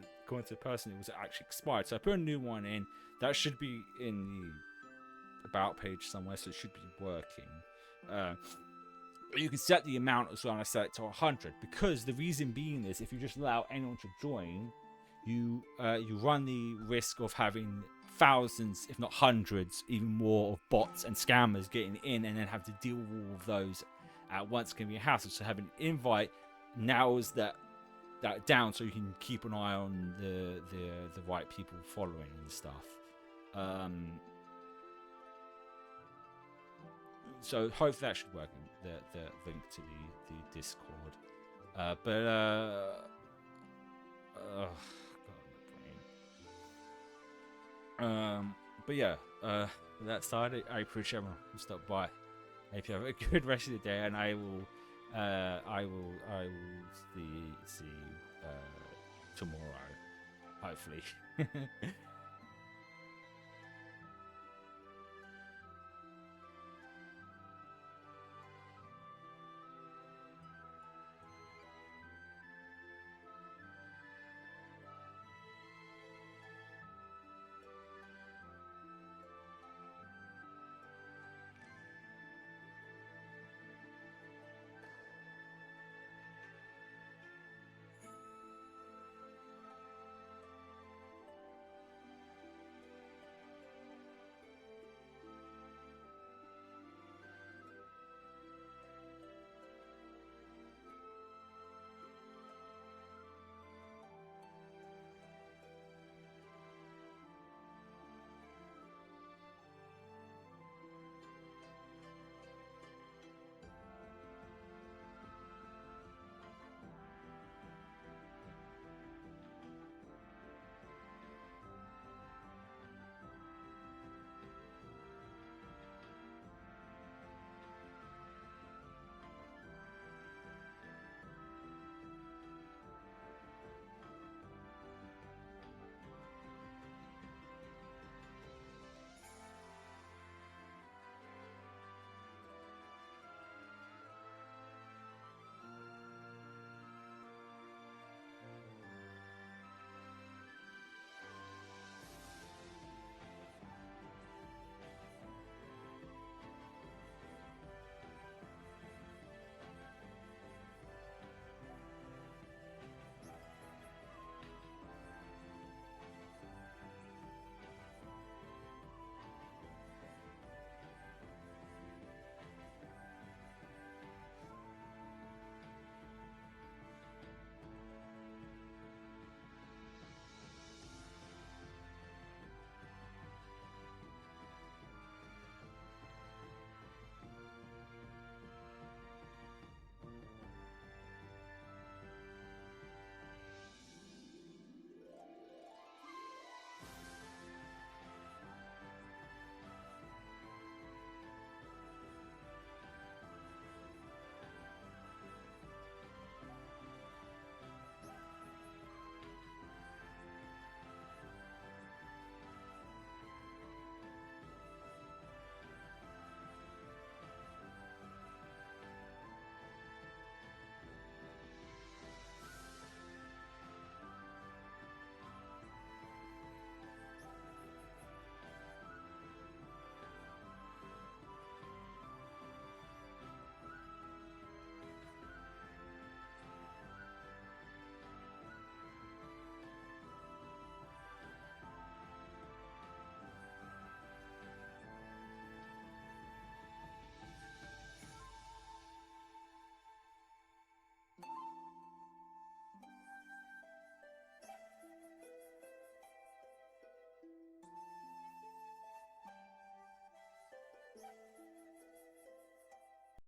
the person, it was actually expired. So I put a new one in. That should be in the about page somewhere, so it should be working. You can set the amount as well, and I set it to 100, because the reason being is if you just allow anyone to join, you run the risk of having thousands, if not hundreds, even more of bots and scammers getting in, and then have to deal with all of those at once can be a hassle. So having an invite narrows that down, so you can keep an eye on the right people following and stuff. So hopefully that should work. The link to the Discord. God, my brain. But yeah, that side, I appreciate everyone who stopped by. I hope you have a good rest of the day, and I will see you tomorrow, hopefully.